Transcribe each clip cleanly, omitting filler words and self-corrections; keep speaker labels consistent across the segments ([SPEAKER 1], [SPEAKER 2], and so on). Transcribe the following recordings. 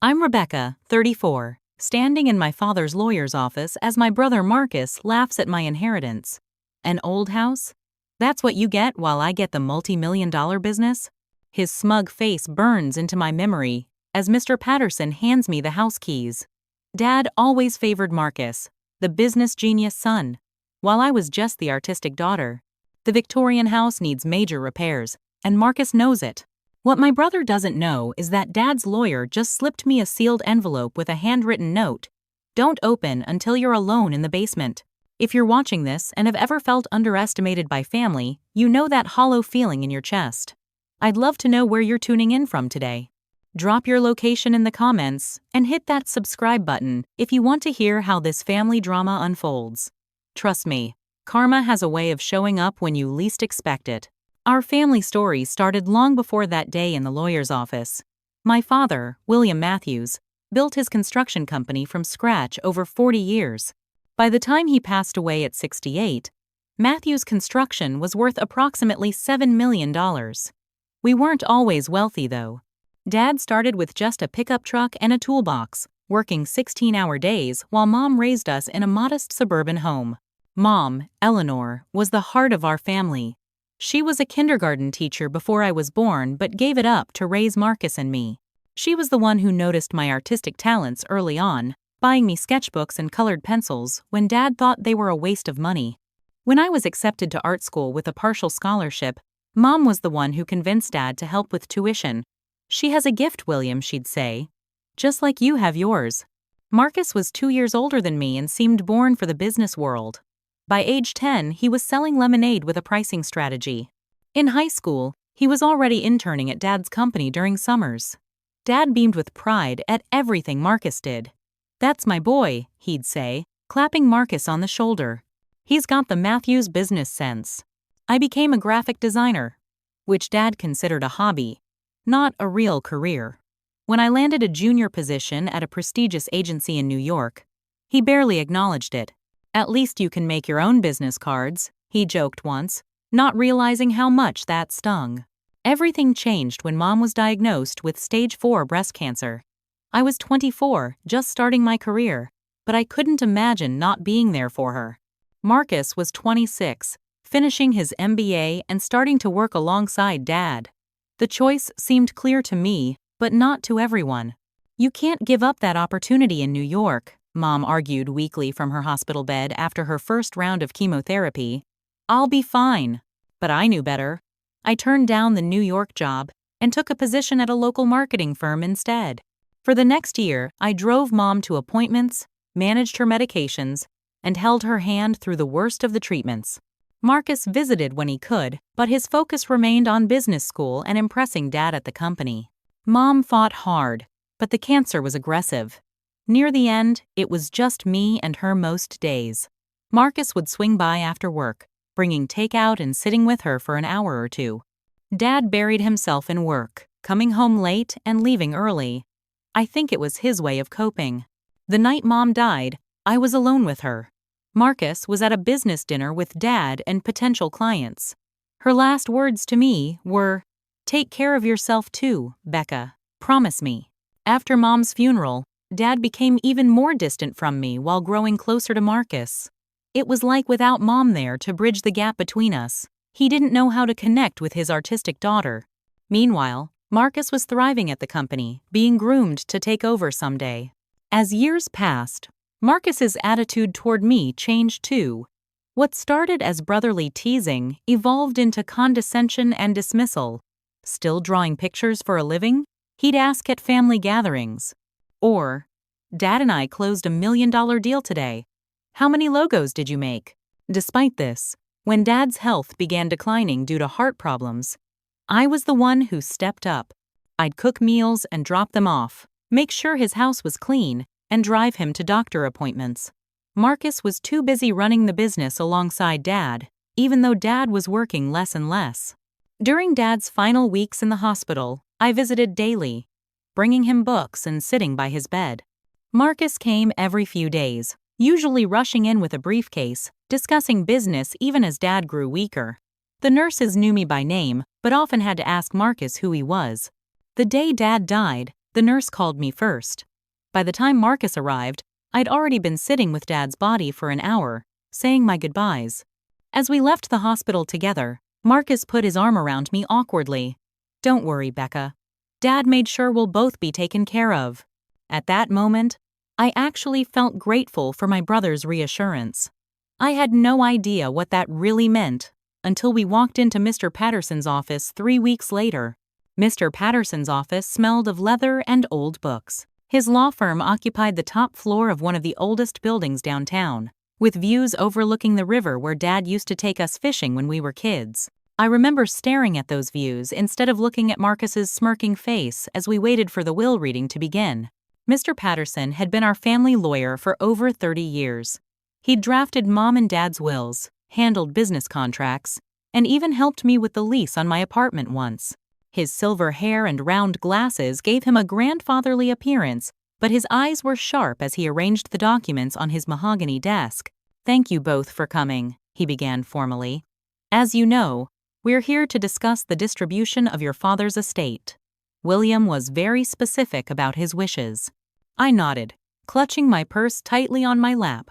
[SPEAKER 1] I'm Rebecca, 34, standing in my father's lawyer's office as my brother Marcus laughs at my inheritance. An old house? That's what you get while I get the multi-million-dollar business? His smug face burns into my memory as Mr. Patterson hands me the house keys. Dad always favored Marcus, the business genius son, while I was just the artistic daughter. The Victorian house needs major repairs, and Marcus knows it. What my brother doesn't know is that Dad's lawyer just slipped me a sealed envelope with a handwritten note. Don't open until you're alone in the basement. If you're watching this and have ever felt underestimated by family, you know that hollow feeling in your chest. I'd love to know where you're tuning in from today. Drop your location in the comments and hit that subscribe button if you want to hear how this family drama unfolds. Trust me, karma has a way of showing up when you least expect it. Our family story started long before that day in the lawyer's office. My father, William Matthews, built his construction company from scratch over 40 years. By the time he passed away at 68, Matthews Construction was worth approximately $7 million. We weren't always wealthy, though. Dad started with just a pickup truck and a toolbox, working 16-hour days while Mom raised us in a modest suburban home. Mom, Eleanor, was the heart of our family. She was a kindergarten teacher before I was born but gave it up to raise Marcus and me. She was the one who noticed my artistic talents early on, buying me sketchbooks and colored pencils when Dad thought they were a waste of money. When I was accepted to art school with a partial scholarship, Mom was the one who convinced Dad to help with tuition. "She has a gift, William," she'd say. "Just like you have yours." Marcus was 2 years older than me and seemed born for the business world. By age 10, he was selling lemonade with a pricing strategy. In high school, he was already interning at Dad's company during summers. Dad beamed with pride at everything Marcus did. "That's my boy," he'd say, clapping Marcus on the shoulder. "He's got the Matthews business sense." I became a graphic designer, which Dad considered a hobby, not a real career. When I landed a junior position at a prestigious agency in New York, he barely acknowledged it. "At least you can make your own business cards," he joked once, not realizing how much that stung. Everything changed when Mom was diagnosed with stage 4 breast cancer. I was 24, just starting my career, but I couldn't imagine not being there for her. Marcus was 26, finishing his MBA and starting to work alongside Dad. The choice seemed clear to me, but not to everyone. "You can't give up that opportunity in New York," Mom argued weakly from her hospital bed after her first round of chemotherapy. "I'll be fine." But I knew better. I turned down the New York job and took a position at a local marketing firm instead. For the next year, I drove Mom to appointments, managed her medications, and held her hand through the worst of the treatments. Marcus visited when he could, but his focus remained on business school and impressing Dad at the company. Mom fought hard, but the cancer was aggressive. Near the end, it was just me and her most days. Marcus would swing by after work, bringing takeout and sitting with her for an hour or two. Dad buried himself in work, coming home late and leaving early. I think it was his way of coping. The night Mom died, I was alone with her. Marcus was at a business dinner with Dad and potential clients. Her last words to me were, "Take care of yourself too, Becca. Promise me." After Mom's funeral, Dad became even more distant from me while growing closer to Marcus. It was like without Mom there to bridge the gap between us, he didn't know how to connect with his artistic daughter. Meanwhile, Marcus was thriving at the company, being groomed to take over someday. As years passed, Marcus's attitude toward me changed too. What started as brotherly teasing evolved into condescension and dismissal. "Still drawing pictures for a living?" he'd ask at family gatherings. Or, "Dad and I closed $1 million deal today. How many logos did you make?" Despite this, when Dad's health began declining due to heart problems, I was the one who stepped up. I'd cook meals and drop them off, make sure his house was clean, and drive him to doctor appointments. Marcus was too busy running the business alongside Dad, even though Dad was working less and less. During Dad's final weeks in the hospital, I visited daily, bringing him books and sitting by his bed. Marcus came every few days, usually rushing in with a briefcase, discussing business even as Dad grew weaker. The nurses knew me by name, but often had to ask Marcus who he was. The day Dad died, The nurse called me first. By the time Marcus arrived, I'd already been sitting with Dad's body for an hour, saying my goodbyes. As we left the hospital together, Marcus put his arm around me awkwardly. "Don't worry, Becca. Dad made sure we'll both be taken care of." At that moment, I actually felt grateful for my brother's reassurance. I had no idea what that really meant until we walked into Mr. Patterson's office 3 weeks later. Mr. Patterson's office smelled of leather and old books. His law firm occupied the top floor of one of the oldest buildings downtown, with views overlooking the river where Dad used to take us fishing when we were kids. I remember staring at those views instead of looking at Marcus's smirking face as we waited for the will reading to begin. Mr. Patterson had been our family lawyer for over 30 years. He'd drafted Mom and Dad's wills, handled business contracts, and even helped me with the lease on my apartment once. His silver hair and round glasses gave him a grandfatherly appearance, but his eyes were sharp as he arranged the documents on his mahogany desk. "Thank you both for coming," he began formally. "As you know, we're here to discuss the distribution of your father's estate." William was very specific about his wishes. I nodded, clutching my purse tightly on my lap.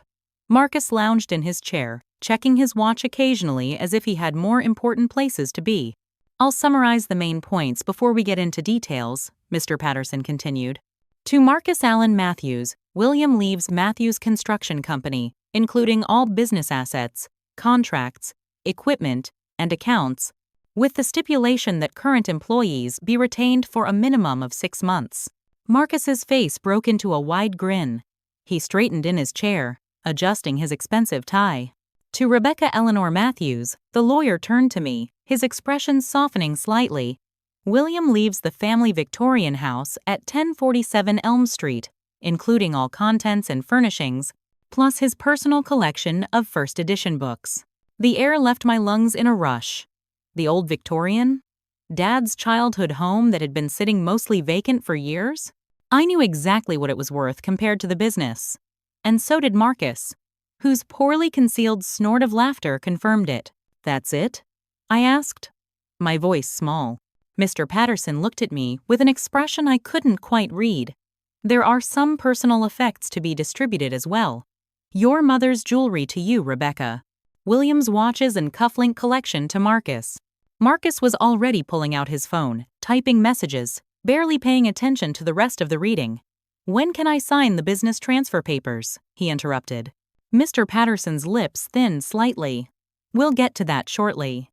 [SPEAKER 1] Marcus lounged in his chair, checking his watch occasionally as if he had more important places to be. "I'll summarize the main points before we get into details," Mr. Patterson continued. To Marcus Allen Matthews, William leaves Matthews Construction Company, including all business assets, contracts, equipment, and accounts, with the stipulation that current employees be retained for a minimum of 6 months. Marcus's face broke into a wide grin. He straightened in his chair, adjusting his expensive tie. To Rebecca Eleanor Matthews, the lawyer turned to me, his expression softening slightly. "William leaves the family Victorian house at 1047 Elm Street, including all contents and furnishings, plus his personal collection of first edition books." The air left my lungs in a rush. The old Victorian? Dad's childhood home that had been sitting mostly vacant for years? I knew exactly what it was worth compared to the business. And so did Marcus, whose poorly concealed snort of laughter confirmed it. "That's it?" I asked, my voice small. Mr. Patterson looked at me with an expression I couldn't quite read. "There are some personal effects to be distributed as well. Your mother's jewelry to you, Rebecca. William's watches and cufflink collection to Marcus." Marcus was already pulling out his phone, typing messages, barely paying attention to the rest of the reading. "When can I sign the business transfer papers?" he interrupted. Mr. Patterson's lips thinned slightly. "We'll get to that shortly.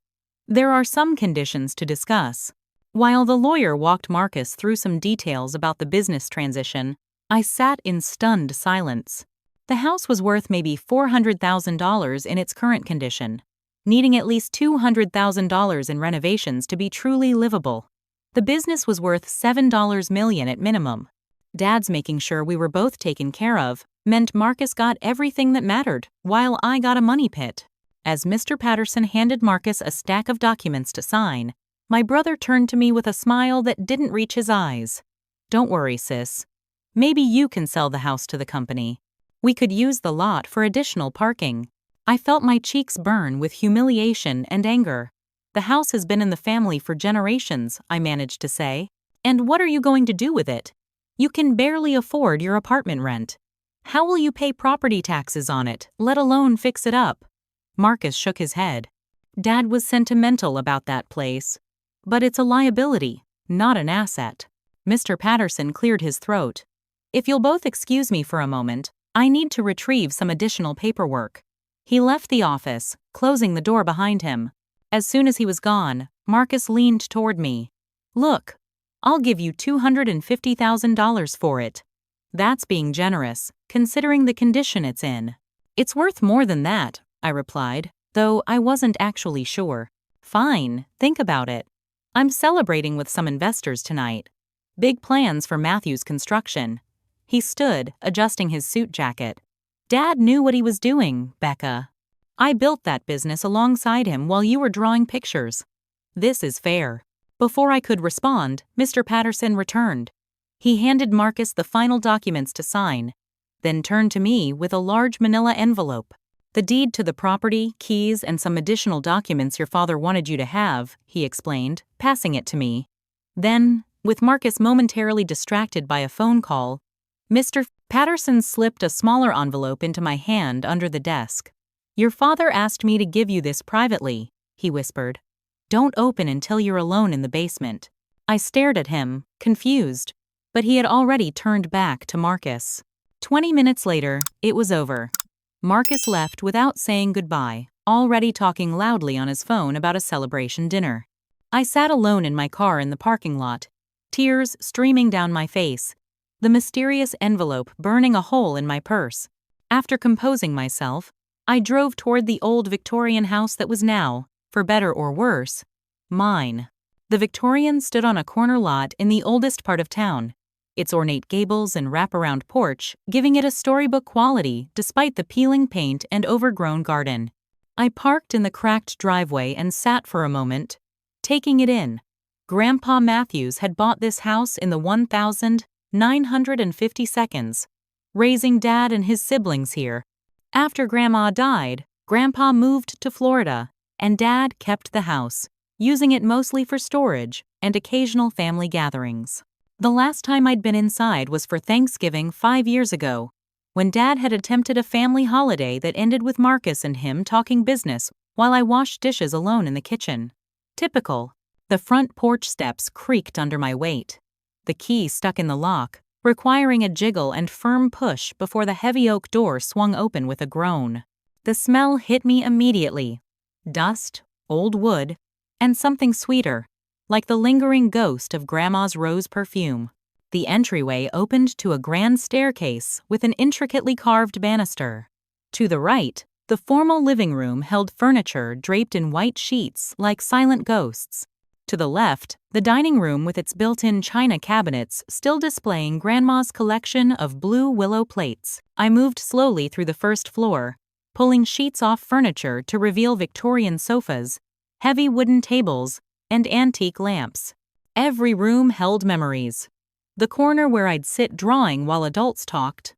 [SPEAKER 1] There are some conditions to discuss." While the lawyer walked Marcus through some details about the business transition, I sat in stunned silence. The house was worth maybe $400,000 in its current condition, needing at least $200,000 in renovations to be truly livable. The business was worth $7 million at minimum. Dad's making sure we were both taken care of meant Marcus got everything that mattered, while I got a money pit. As Mr. Patterson handed Marcus a stack of documents to sign, my brother turned to me with a smile that didn't reach his eyes. "Don't worry, sis. Maybe you can sell the house to the company. We could use the lot for additional parking." I felt my cheeks burn with humiliation and anger. "The house has been in the family for generations," I managed to say. "And what are you going to do with it? You can barely afford your apartment rent. How will you pay property taxes on it, let alone fix it up?" Marcus shook his head. "Dad was sentimental about that place. But it's a liability, not an asset." Mr. Patterson cleared his throat. "If you'll both excuse me for a moment, I need to retrieve some additional paperwork." He left the office, closing the door behind him. As soon as he was gone, Marcus leaned toward me. "Look, I'll give you $250,000 for it. That's being generous, considering the condition it's in." "It's worth more than that," I replied, though I wasn't actually sure. "Fine, think about it. I'm celebrating with some investors tonight. Big plans for Matthews Construction." He stood, adjusting his suit jacket. "Dad knew what he was doing, Becca. I built that business alongside him while you were drawing pictures. This is fair." Before I could respond, Mr. Patterson returned. He handed Marcus the final documents to sign, then turned to me with a large manila envelope. "The deed to the property, keys, and some additional documents your father wanted you to have," he explained, passing it to me. "Then, With Marcus momentarily distracted by a phone call, Mr. Patterson slipped a smaller envelope into my hand under the desk. "Your father asked me to give you this privately," he whispered. "Don't open until you're alone in the basement." I stared at him, confused, but he had already turned back to Marcus. 20 minutes later, it was over. Marcus left without saying goodbye, already talking loudly on his phone about a celebration dinner. I sat alone in my car in the parking lot, tears streaming down my face, the mysterious envelope burning a hole in my purse. After composing myself, I drove toward the old Victorian house that was now, for better or worse, mine. The Victorian stood on a corner lot in the oldest part of town, its ornate gables and wraparound porch giving it a storybook quality despite the peeling paint and overgrown garden. I parked in the cracked driveway and sat for a moment, taking it in. Grandpa Matthews had bought this house in the 1950s, raising Dad and his siblings here. After Grandma died, Grandpa moved to Florida, and Dad kept the house, using it mostly for storage and occasional family gatherings. The last time I'd been inside was for Thanksgiving 5 years ago, when Dad had attempted a family holiday that ended with Marcus and him talking business while I washed dishes alone in the kitchen. Typical. The front porch steps creaked under my weight. The key stuck in the lock, requiring a jiggle and firm push before the heavy oak door swung open with a groan. The smell hit me immediately. Dust, old wood, and something sweeter, like the lingering ghost of Grandma's rose perfume. The entryway opened to a grand staircase with an intricately carved banister. To the right, the formal living room held furniture draped in white sheets like silent ghosts. To the left, the dining room with its built-in china cabinets still displaying Grandma's collection of blue willow plates. I moved slowly through the first floor, pulling sheets off furniture to reveal Victorian sofas, heavy wooden tables, and antique lamps. Every room held memories. The corner where I'd sit drawing while adults talked.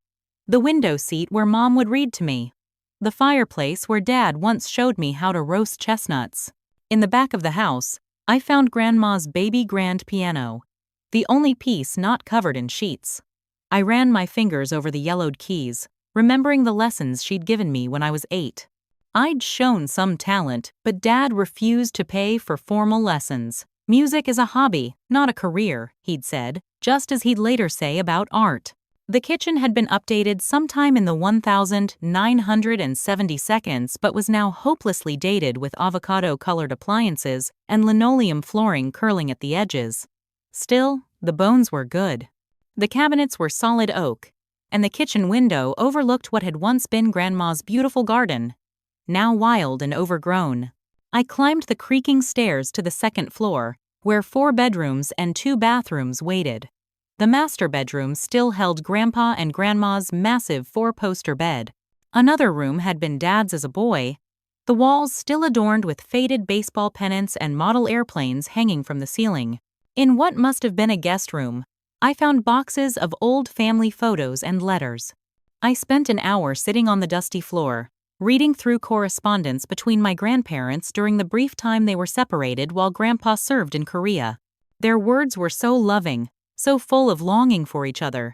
[SPEAKER 1] The window seat where Mom would read to me. The fireplace where Dad once showed me how to roast chestnuts. In the back of the house, I found Grandma's baby grand piano, the only piece not covered in sheets. I ran my fingers over the yellowed keys, remembering the lessons she'd given me when I was 8. I'd shown some talent, but Dad refused to pay for formal lessons. "Music is a hobby, not a career," he'd said, just as he'd later say about art. The kitchen had been updated sometime in the 1972 but was now hopelessly dated with avocado-colored appliances and linoleum flooring curling at the edges. Still, the bones were good. The cabinets were solid oak, and the kitchen window overlooked what had once been Grandma's beautiful garden, now wild and overgrown. I climbed the creaking stairs to the second floor, where 4 bedrooms and 2 bathrooms waited. The master bedroom still held Grandpa and Grandma's massive 4-poster bed. Another room had been Dad's as a boy, the walls still adorned with faded baseball pennants and model airplanes hanging from the ceiling. In what must have been a guest room, I found boxes of old family photos and letters. I spent an hour sitting on the dusty floor, reading through correspondence between my grandparents during the brief time they were separated while Grandpa served in Korea. Their words were so loving, so full of longing for each other.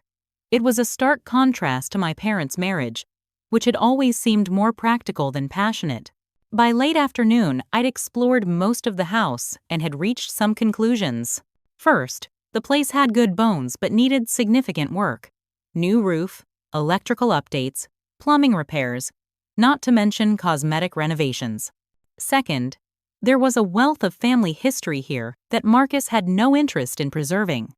[SPEAKER 1] It was a stark contrast to my parents' marriage, which had always seemed more practical than passionate. By late afternoon, I'd explored most of the house and had reached some conclusions. First, the place had good bones but needed significant work. New roof, electrical updates, plumbing repairs, not to mention cosmetic renovations. Second, there was a wealth of family history here that Marcus had no interest in preserving.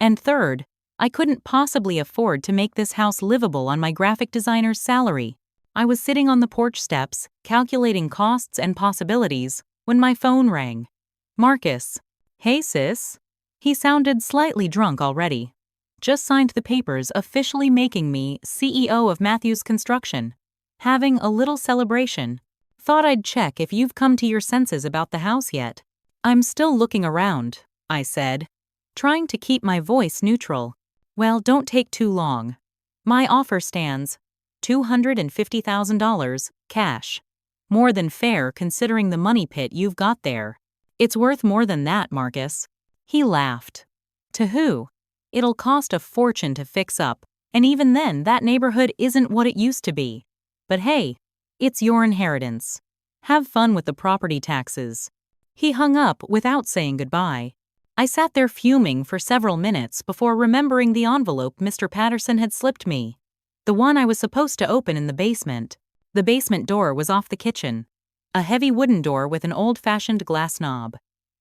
[SPEAKER 1] And third, I couldn't possibly afford to make this house livable on my graphic designer's salary. I was sitting on the porch steps, calculating costs and possibilities, when my phone rang. "Marcus." "Hey, sis." He sounded slightly drunk already. "Just signed the papers officially making me CEO of Matthews Construction. Having a little celebration. Thought I'd check if you've come to your senses about the house yet." "I'm still looking around," I said, trying to keep my voice neutral. "Well, don't take too long. My offer stands $250,000, cash. More than fair considering the money pit you've got there." "It's worth more than that, Marcus." He laughed. To who? It'll cost a fortune to fix up, and even then, that neighborhood isn't what it used to be. But hey, it's your inheritance. Have fun with the property taxes." He hung up without saying goodbye. I sat there fuming for several minutes before remembering the envelope Mr. Patterson had slipped me. The one I was supposed to open in the basement. The basement door was off the kitchen. A heavy wooden door with an old-fashioned glass knob.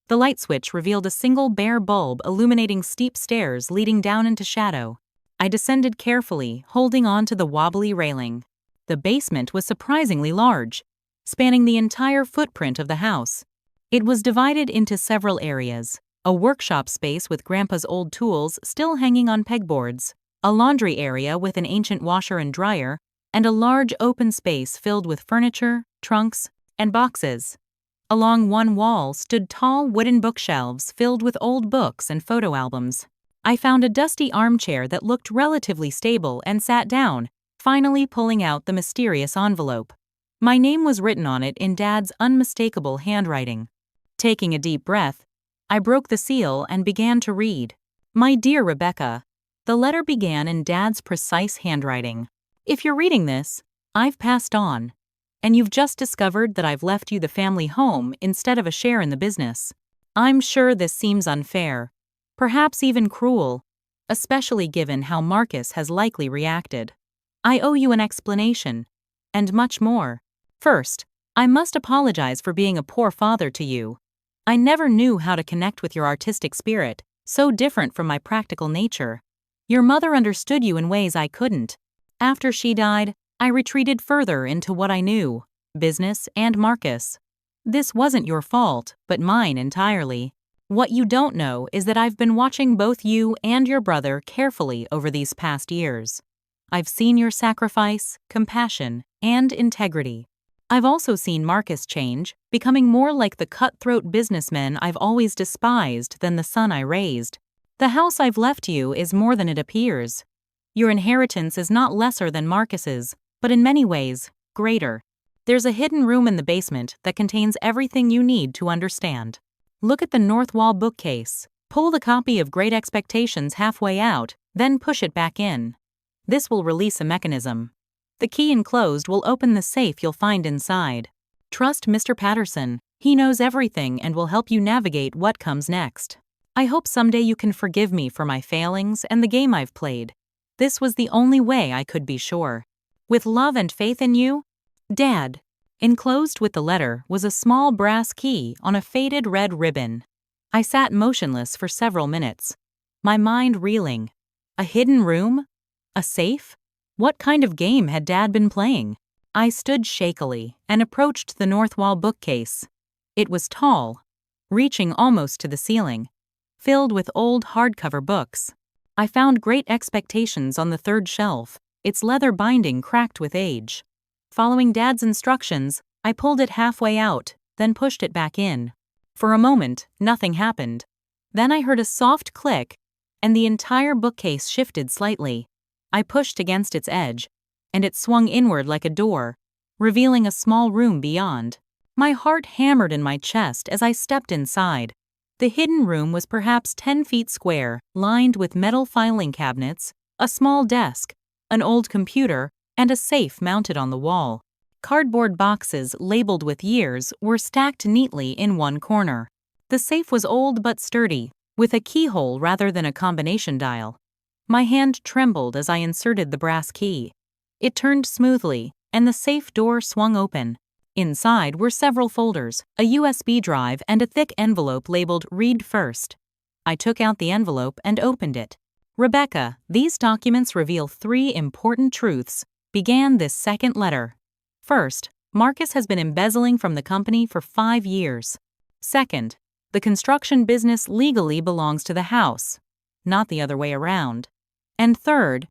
[SPEAKER 1] The light switch revealed a single bare bulb illuminating steep stairs leading down into shadow. I descended carefully, holding on to the wobbly railing. The basement was surprisingly large, spanning the entire footprint of the house. It was divided into several areas: a workshop space with Grandpa's old tools still hanging on pegboards, a laundry area with an ancient washer and dryer, and a large open space filled with furniture, trunks, and boxes. Along one wall stood tall wooden bookshelves filled with old books and photo albums. I found a dusty armchair that looked relatively stable and sat down, finally pulling out the mysterious envelope. My name was written on it in Dad's unmistakable handwriting. Taking a deep breath, I broke the seal and began to read. "My dear Rebecca," the letter began in Dad's precise handwriting. "If you're reading this, I've passed on, and you've just discovered that I've left you the family home instead of a share in the business. I'm sure this seems unfair, perhaps even cruel, especially given how Marcus has likely reacted. I owe you an explanation, and much more. First, I must apologize for being a poor father to you. I never knew how to connect with your artistic spirit, so different from my practical nature. Your mother understood you in ways I couldn't. After she died, I retreated further into what I knew, business and Marcus. This wasn't your fault, but mine entirely. What you don't know is that I've been watching both you and your brother carefully over these past years. I've seen your sacrifice, compassion, and integrity. I've also seen Marcus change, becoming more like the cutthroat businessman I've always despised than the son I raised. The house I've left you is more than it appears. Your inheritance is not lesser than Marcus's, but in many ways, greater. There's a hidden room in the basement that contains everything you need to understand. Look at the north wall bookcase. Pull the copy of Great Expectations halfway out, then push it back in. This will release a mechanism. The key enclosed will open the safe you'll find inside. Trust Mr. Patterson. He knows everything and will help you navigate what comes next. I hope someday you can forgive me for my failings and the game I've played. This was the only way I could be sure. With love and faith in you, Dad." Enclosed with the letter was a small brass key on a faded red ribbon. I sat motionless for several minutes, my mind reeling. A hidden room? A safe? What kind of game had Dad been playing? I stood shakily and approached the north wall bookcase. It was tall, reaching almost to the ceiling, filled with old hardcover books. I found Great Expectations on the third shelf, its leather binding cracked with age. Following Dad's instructions, I pulled it halfway out, then pushed it back in. For a moment, nothing happened. Then I heard a soft click, and the entire bookcase shifted slightly. I pushed against its edge, and it swung inward like a door, revealing a small room beyond. My heart hammered in my chest as I stepped inside. The hidden room was perhaps 10 feet square, lined with metal filing cabinets, a small desk, an old computer, and a safe mounted on the wall. Cardboard boxes labeled with years were stacked neatly in one corner. The safe was old but sturdy, with a keyhole rather than a combination dial. My hand trembled as I inserted the brass key. It turned smoothly, and the safe door swung open. Inside were several folders, a USB drive, and a thick envelope labeled "Read First." I took out the envelope and opened it. "Rebecca, these documents reveal 3 important truths," began this second letter. First, Marcus has been embezzling from the company for 5 years. Second, the construction business legally belongs to the house, not the other way around. And third,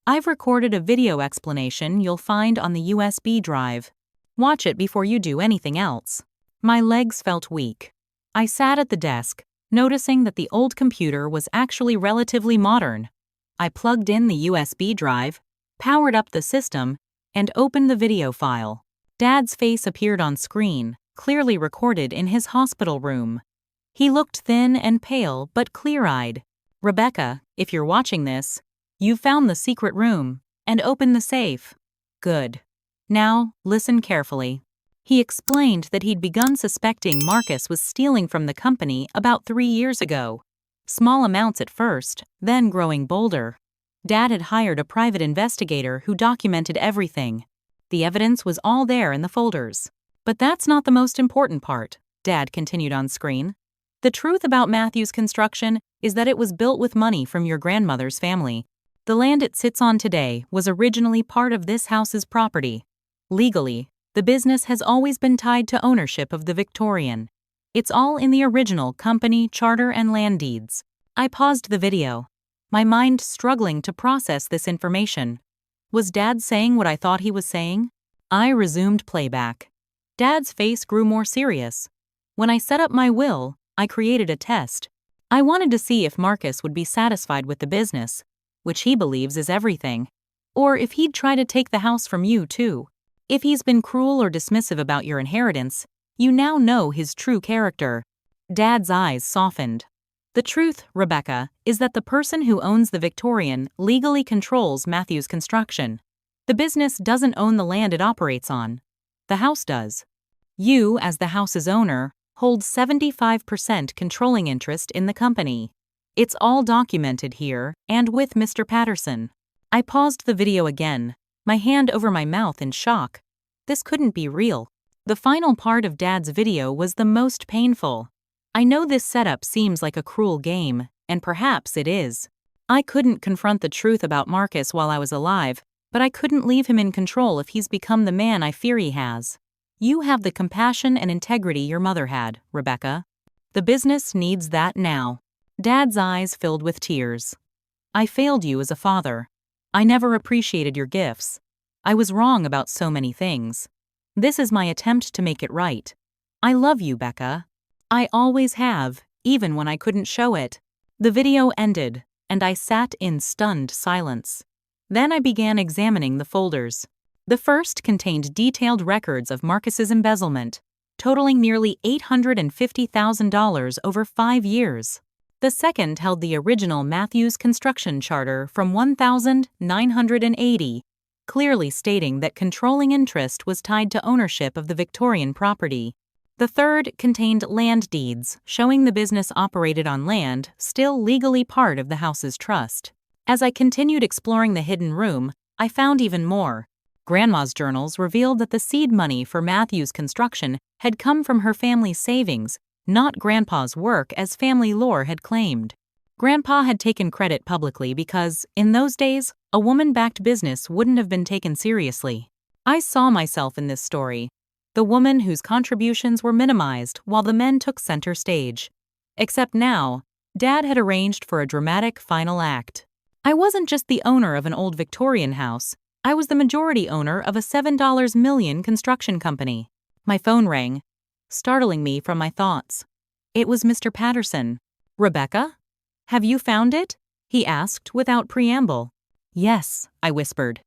[SPEAKER 1] I've recorded a video explanation you'll find on the USB drive. Watch it before you do anything else. My legs felt weak. I sat at the desk, noticing that the old computer was actually relatively modern. I plugged in the USB drive, powered up the system, and opened the video file. Dad's face appeared on screen, clearly recorded in his hospital room. He looked thin and pale but clear-eyed. Rebecca, if you're watching this, you've found the secret room and opened the safe. Good. Now, listen carefully. He explained that he'd begun suspecting Marcus was stealing from the company about 3 years ago. Small amounts at first, then growing bolder. Dad had hired a private investigator who documented everything. The evidence was all there in the folders. But that's not the most important part, Dad continued on screen. The truth about Matthews Construction is that it was built with money from your grandmother's family. The land it sits on today was originally part of this house's property. Legally, the business has always been tied to ownership of the Victorian. It's all in the original company charter and land deeds. I paused the video, my mind struggling to process this information. Was Dad saying what I thought he was saying? I resumed playback. Dad's face grew more serious. When I set up my will, I created a test. I wanted to see if Marcus would be satisfied with the business, which he believes is everything, or if he'd try to take the house from you too. If he's been cruel or dismissive about your inheritance, you now know his true character. Dad's eyes softened. The truth, Rebecca, is that the person who owns the Victorian legally controls Matthews Construction. The business doesn't own the land it operates on. The house does. You, as the house's owner, hold 75% controlling interest in the company. It's all documented here, and with Mr. Patterson. I paused the video again, my hand over my mouth in shock. This couldn't be real. The final part of Dad's video was the most painful. I know this setup seems like a cruel game, and perhaps it is. I couldn't confront the truth about Marcus while I was alive, but I couldn't leave him in control if he's become the man I fear he has. You have the compassion and integrity your mother had, Rebecca. The business needs that now. Dad's eyes filled with tears. I failed you as a father. I never appreciated your gifts. I was wrong about so many things. This is my attempt to make it right. I love you, Becca. I always have, even when I couldn't show it. The video ended, and I sat in stunned silence. Then I began examining the folders. The first contained detailed records of Marcus's embezzlement, totaling nearly $850,000 over 5 years. The second held the original Matthews Construction Charter from 1980, clearly stating that controlling interest was tied to ownership of the Victorian property. The third contained land deeds showing the business operated on land still legally part of the house's trust. As I continued exploring the hidden room, I found even more. Grandma's journals revealed that the seed money for Matthews Construction had come from her family's savings, not Grandpa's work as family lore had claimed. Grandpa had taken credit publicly because, in those days, a woman-backed business wouldn't have been taken seriously. I saw myself in this story, the woman whose contributions were minimized while the men took center stage. Except now, Dad had arranged for a dramatic final act. I wasn't just the owner of an old Victorian house, I was the majority owner of a $7 million construction company. My phone rang, startling me from my thoughts. It was Mr. Patterson. Rebecca? Have you found it? He asked without preamble. Yes, I whispered.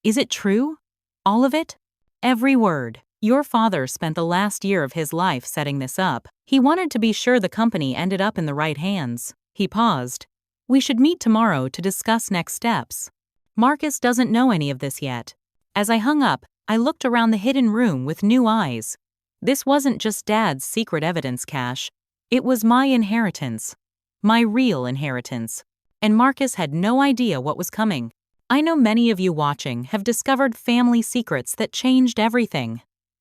[SPEAKER 1] Is it true? All of it? Every word. Your father spent the last year of his life setting this up. He wanted to be sure the company ended up in the right hands. He paused. We should meet tomorrow to discuss next steps. Marcus doesn't know any of this yet. As I hung up, I looked around the hidden room with new eyes. This wasn't just Dad's secret evidence cache. It was my inheritance. My real inheritance. And Marcus had no idea what was coming. I know many of you watching have discovered family secrets that changed everything.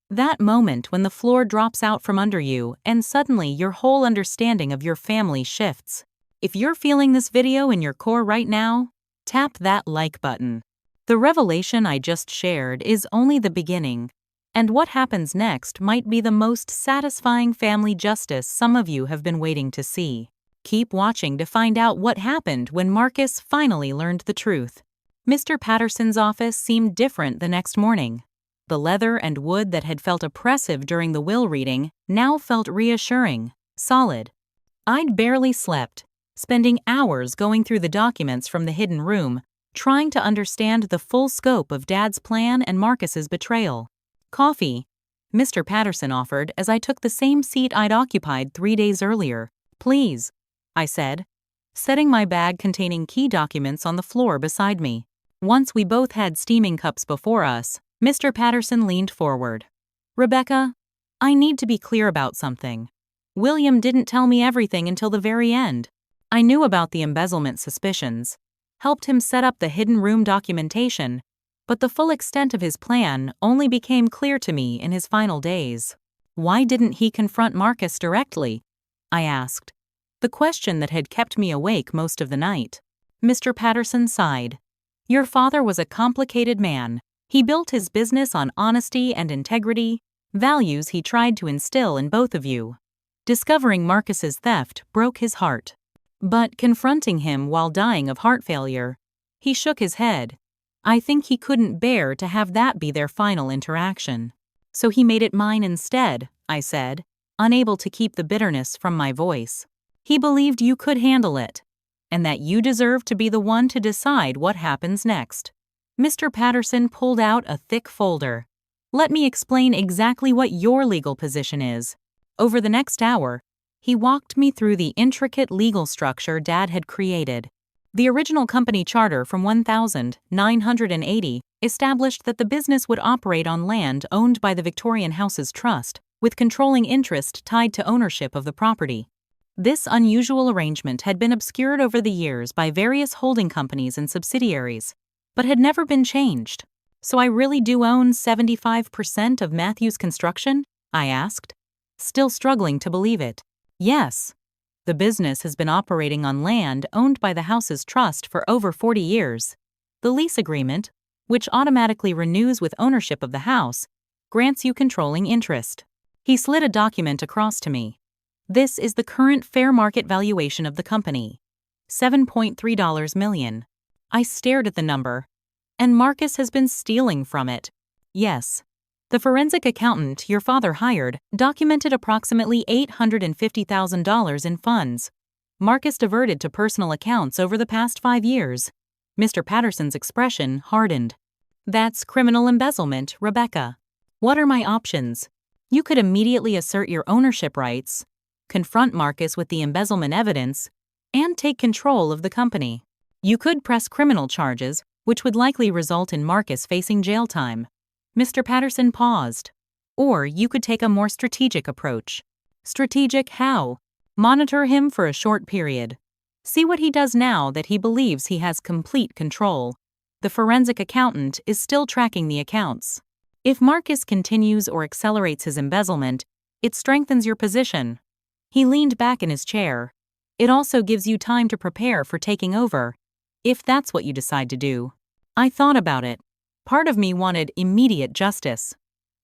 [SPEAKER 1] That moment when the floor drops out from under you and suddenly your whole understanding of your family shifts. If you're feeling this video in your core right now, tap that like button. The revelation I just shared is only the beginning, and what happens next might be the most satisfying family justice some of you have been waiting to see. Keep watching to find out what happened when Marcus finally learned the truth. Mr. Patterson's office seemed different the next morning. The leather and wood that had felt oppressive during the will reading now felt reassuring, solid. I'd barely slept, spending hours going through the documents from the hidden room, trying to understand the full scope of Dad's plan and Marcus's betrayal. Coffee, Mr. Patterson offered as I took the same seat I'd occupied 3 days earlier. Please, I said. setting my bag containing key documents on the floor beside me. Once we both had steaming cups before us, Mr. Patterson leaned forward. "Rebecca, I need to be clear about something. William didn't tell me everything until the very end. I knew about the embezzlement suspicions, helped him set up the hidden room documentation, but the full extent of his plan only became clear to me in his final days." "Why didn't he confront Marcus directly?" I asked, the question that had kept me awake most of the night. Mr. Patterson sighed. "Your father was a complicated man. He built his business on honesty and integrity, values he tried to instill in both of you. Discovering Marcus's theft broke his heart. But confronting him while dying of heart failure," he shook his head, "I think he couldn't bear to have that be their final interaction. So he made it mine instead," I said, unable to keep the bitterness from my voice. "He believed you could handle it, and that you deserve to be the one to decide what happens next." Mr. Patterson pulled out a thick folder. "Let me explain exactly what your legal position is." Over the next hour, he walked me through the intricate legal structure Dad had created. The original company charter from 1980 established that the business would operate on land owned by the Victorian House's trust, with controlling interest tied to ownership of the property. This unusual arrangement had been obscured over the years by various holding companies and subsidiaries, but had never been changed. "So I really do own 75% of Matthew's Construction?" I asked, still struggling to believe it. "Yes. The business has been operating on land owned by the house's trust for over 40 years. The lease agreement, which automatically renews with ownership of the house, grants you controlling interest." He slid a document across to me. "This is the current fair market valuation of the company, $7.3 million. I stared at the number. "And Marcus has been stealing from it." "Yes. The forensic accountant your father hired documented approximately $850,000 in funds Marcus diverted to personal accounts over the past 5 years. Mr. Patterson's expression hardened. "That's criminal embezzlement, Rebecca. What are my options? You could immediately assert your ownership rights, confront Marcus with the embezzlement evidence, and take control of the company. You could press criminal charges, which would likely result in Marcus facing jail time." Mr. Patterson paused. "Or you could take a more strategic approach." "Strategic how?" "Monitor him for a short period. See what he does now that he believes he has complete control. The forensic accountant is still tracking the accounts. If Marcus continues or accelerates his embezzlement, it strengthens your position." He leaned back in his chair. "It also gives you time to prepare for taking over, if that's what you decide to do." I thought about it. Part of me wanted immediate justice.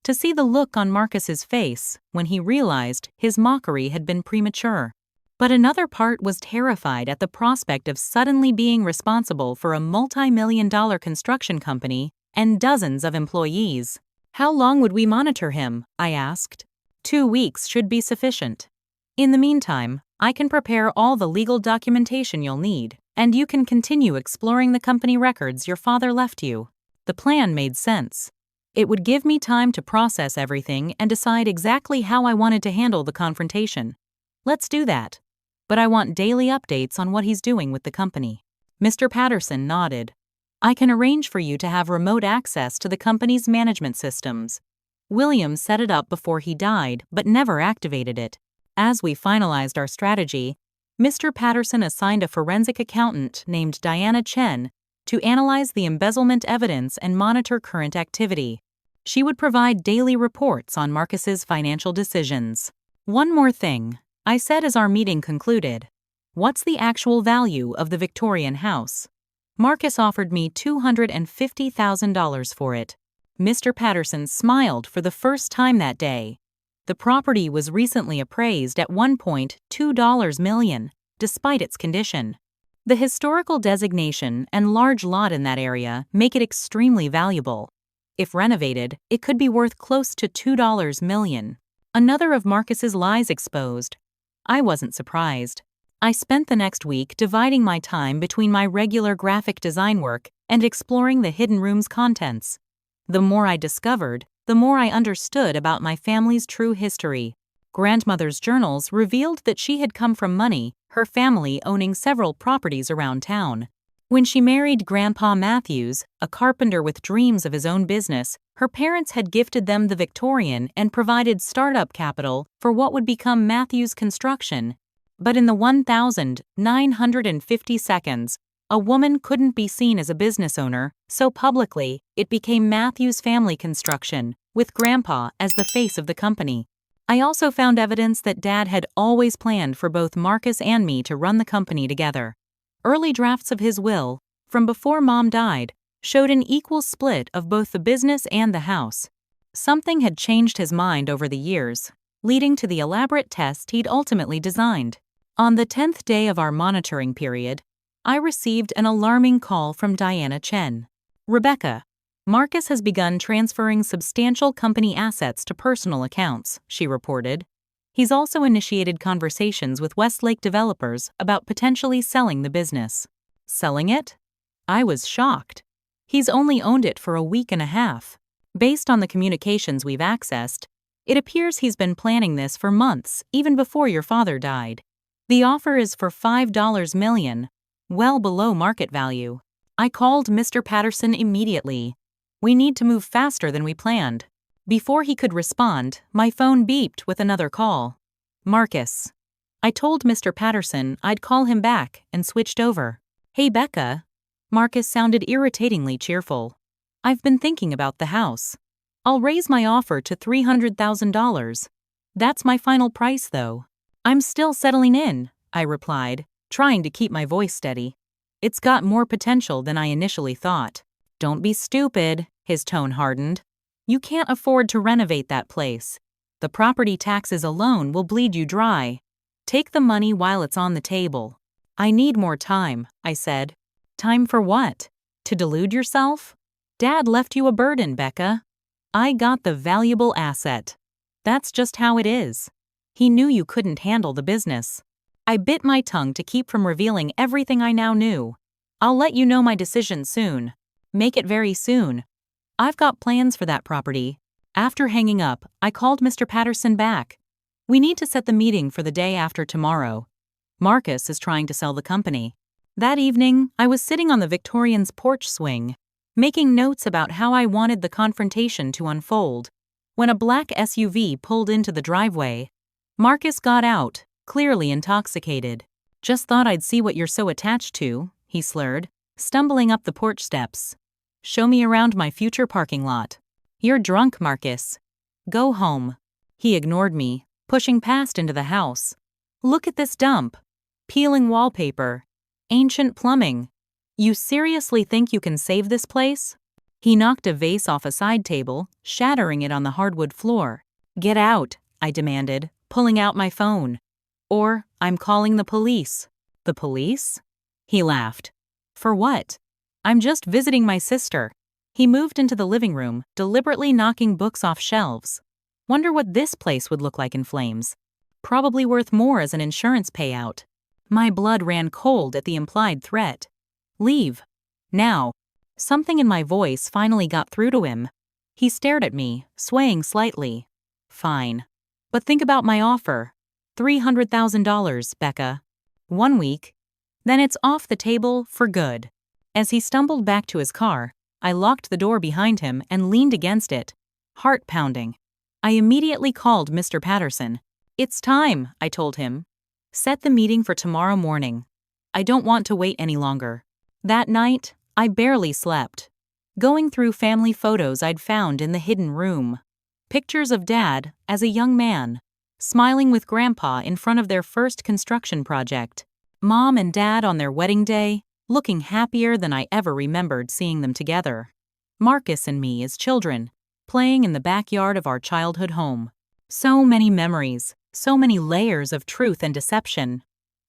[SPEAKER 1] To see the look on Marcus's face when he realized his mockery had been premature. But another part was terrified at the prospect of suddenly being responsible for a multi-million-dollar construction company and dozens of employees. "How long would we monitor him?" I asked. 2 weeks should be sufficient. In the meantime, I can prepare all the legal documentation you'll need, and you can continue exploring the company records your father left you." The plan made sense. It would give me time to process everything and decide exactly how I wanted to handle the confrontation. "Let's do that. But I want daily updates on what he's doing with the company." Mr. Patterson nodded. "I can arrange for you to have remote access to the company's management systems. William set it up before he died but never activated it." As we finalized our strategy, Mr. Patterson assigned a forensic accountant named Diana Chen to analyze the embezzlement evidence and monitor current activity. She would provide daily reports on Marcus's financial decisions. "One more thing," I said as our meeting concluded. "What's the actual value of the Victorian house?" Marcus offered me $250,000 for it. Mr. Patterson smiled for the first time that day. The property was recently appraised at $1.2 million, despite its condition. The historical designation and large lot in that area make it extremely valuable. If renovated, it could be worth close to $2 million. Another of Marcus's lies exposed. I wasn't surprised. I spent the next week dividing my time between my regular graphic design work and exploring the hidden room's contents. The more I discovered, the more I understood about my family's true history. Grandmother's journals revealed that she had come from money, her family owning several properties around town. When she married Grandpa Matthews, a carpenter with dreams of his own business, her parents had gifted them the Victorian and provided startup capital for what would become Matthews Construction. But in the 1,950 seconds, a woman couldn't be seen as a business owner, so publicly, it became Matthews Family Construction, with Grandpa as the face of the company. I also found evidence that Dad had always planned for both Marcus and me to run the company together. Early drafts of his will, from before Mom died, showed an equal split of both the business and the house. Something had changed his mind over the years, leading to the elaborate test he'd ultimately designed. On the 10th day of our monitoring period, I received an alarming call from Diana Chen. "Rebecca, Marcus has begun transferring substantial company assets to personal accounts," she reported. "He's also initiated conversations with Westlake developers about potentially selling the business." Selling it? I was shocked. He's only owned it for a week and a half. Based on the communications we've accessed, it appears he's been planning this for months, even before your father died. The offer is for $5 million, well below market value. I called Mr. Patterson immediately. "We need to move faster than we planned." Before he could respond, my phone beeped with another call. "Marcus." I told Mr. Patterson I'd call him back and switched over. "Hey, Becca." Marcus sounded irritatingly cheerful. "I've been thinking about the house. I'll raise my offer to $300,000. That's my final price, though." "I'm still settling in," I replied, trying to keep my voice steady. "It's got more potential than I initially thought." "Don't be stupid," his tone hardened. "You can't afford to renovate that place. The property taxes alone will bleed you dry. Take the money while it's on the table." "I need more time," I said. "Time for what? To delude yourself? Dad left you a burden, Becca. I got the valuable asset. That's just how it is. He knew you couldn't handle the business." I bit my tongue to keep from revealing everything I now knew. "I'll let you know my decision soon. Make it very soon. I've got plans for that property." After hanging up, I called Mr. Patterson back. "We need to set the meeting for the day after tomorrow. Marcus is trying to sell the company." That evening, I was sitting on the Victorian's porch swing, making notes about how I wanted the confrontation to unfold, when a black SUV pulled into the driveway. Marcus got out, clearly intoxicated. "Just thought I'd see what you're so attached to," he slurred, stumbling up the porch steps. "Show me around my future parking lot." "You're drunk, Marcus. Go home." He ignored me, pushing past into the house. "Look at this dump. Peeling wallpaper. Ancient plumbing. You seriously think you can save this place?" He knocked a vase off a side table, shattering it on the hardwood floor. "Get out," I demanded, pulling out my phone. "Or I'm calling the police." "The police?" He laughed. "For what? I'm just visiting my sister." He moved into the living room, deliberately knocking books off shelves. "Wonder what this place would look like in flames. Probably worth more as an insurance payout." My blood ran cold at the implied threat. "Leave. Now." Something in my voice finally got through to him. He stared at me, swaying slightly. "Fine. But think about my offer. $300,000, Becca. 1 week. Then it's off the table for good." As he stumbled back to his car, I locked the door behind him and leaned against it, heart pounding. I immediately called Mr. Patterson. "It's time," I told him. "Set the meeting for tomorrow morning. I don't want to wait any longer." That night, I barely slept, going through family photos I'd found in the hidden room. Pictures of Dad as a young man, smiling with Grandpa in front of their first construction project. Mom and Dad on their wedding day, looking happier than I ever remembered seeing them together. Marcus and me as children, playing in the backyard of our childhood home. So many memories, so many layers of truth and deception.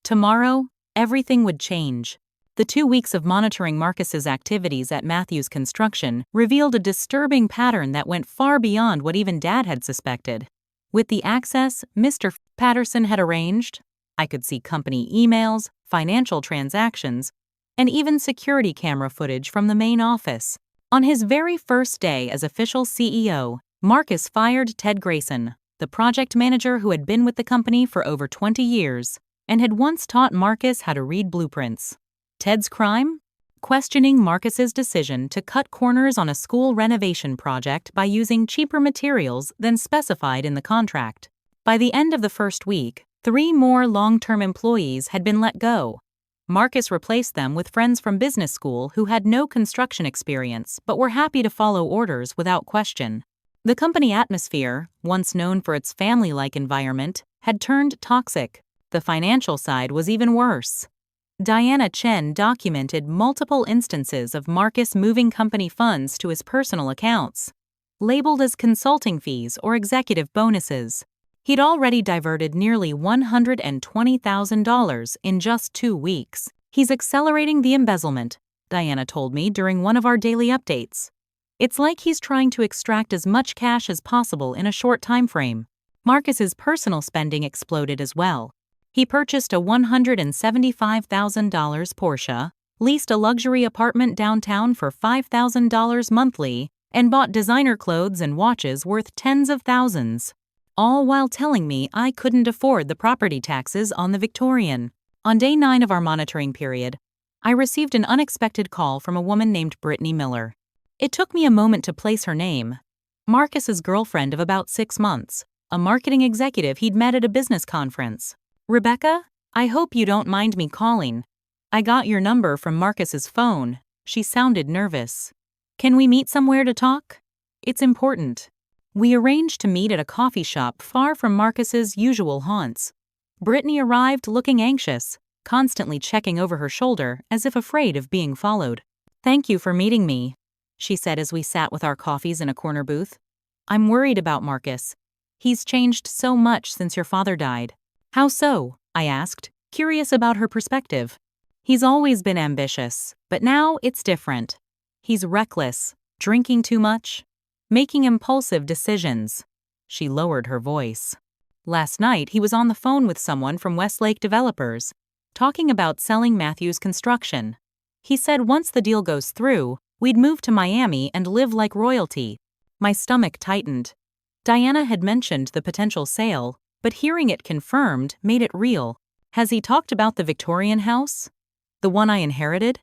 [SPEAKER 1] Tomorrow, everything would change. The 2 weeks of monitoring Marcus's activities at Matthews Construction revealed a disturbing pattern that went far beyond what even Dad had suspected. With the access Mr. Patterson had arranged, I could see company emails, financial transactions, and even security camera footage from the main office. On his very first day as official CEO, Marcus fired Ted Grayson, the project manager who had been with the company for over 20 years and had once taught Marcus how to read blueprints. Ted's crime? Questioning Marcus's decision to cut corners on a school renovation project by using cheaper materials than specified in the contract. By the end of the first week, 3 more long-term employees had been let go. Marcus replaced them with friends from business school who had no construction experience but were happy to follow orders without question. The company atmosphere, once known for its family-like environment, had turned toxic. The financial side was even worse. Diana Chen documented multiple instances of Marcus moving company funds to his personal accounts, labeled as consulting fees or executive bonuses. He'd already diverted nearly $120,000 in just 2 weeks. He's accelerating the embezzlement, Diana told me during one of our daily updates. It's like he's trying to extract as much cash as possible in a short time frame. Marcus's personal spending exploded as well. He purchased a $175,000 Porsche, leased a luxury apartment downtown for $5,000 monthly, and bought designer clothes and watches worth tens of thousands, all while telling me I couldn't afford the property taxes on the Victorian. On day 9 of our monitoring period, I received an unexpected call from a woman named Brittany Miller. It took me a moment to place her name. Marcus's girlfriend of about 6 months, a marketing executive he'd met at a business conference. "Rebecca, I hope you don't mind me calling. I got your number from Marcus's phone." She sounded nervous. "Can we meet somewhere to talk? It's important." We arranged to meet at a coffee shop far from Marcus's usual haunts. Brittany arrived looking anxious, constantly checking over her shoulder as if afraid of being followed. "Thank you for meeting me," she said as we sat with our coffees in a corner booth. "I'm worried about Marcus. He's changed so much since your father died." "How so?" I asked, curious about her perspective. "He's always been ambitious, but now it's different. He's reckless, drinking too much, making impulsive decisions." She lowered her voice. "Last night he was on the phone with someone from Westlake Developers, talking about selling Matthews Construction. He said once the deal goes through, we'd move to Miami and live like royalty." My stomach tightened. Diana had mentioned the potential sale, but hearing it confirmed made it real. "Has he talked about the Victorian house? The one I inherited?"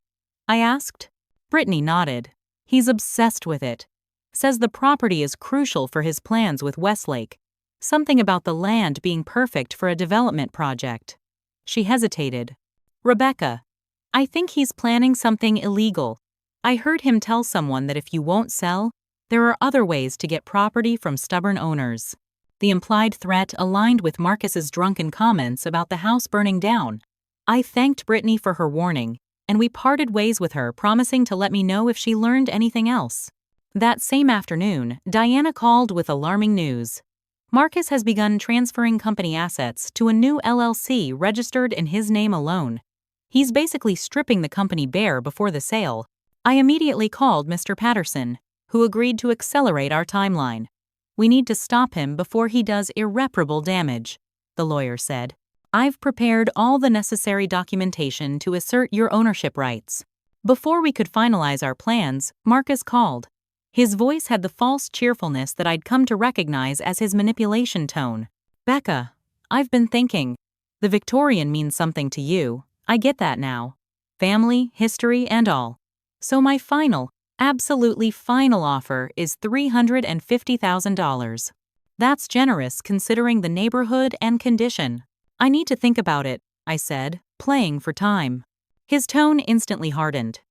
[SPEAKER 1] I asked. Brittany nodded. "He's obsessed with it. Says the property is crucial for his plans with Westlake. Something about the land being perfect for a development project." She hesitated. "Rebecca, I think he's planning something illegal. I heard him tell someone that if you won't sell, there are other ways to get property from stubborn owners." The implied threat aligned with Marcus's drunken comments about the house burning down. I thanked Brittany for her warning, and we parted ways with her, promising to let me know if she learned anything else. That same afternoon, Diana called with alarming news. Marcus has begun transferring company assets to a new LLC registered in his name alone. He's basically stripping the company bare before the sale. I immediately called Mr. Patterson, who agreed to accelerate our timeline. "We need to stop him before he does irreparable damage," the lawyer said. "I've prepared all the necessary documentation to assert your ownership rights." Before we could finalize our plans, Marcus called. His voice had the false cheerfulness that I'd come to recognize as his manipulation tone. "Becca, I've been thinking. The Victorian means something to you. I get that now. Family, history, and all. So my absolutely final offer is $350,000. That's generous considering the neighborhood and condition." "I need to think about it," I said, playing for time. His tone instantly hardened.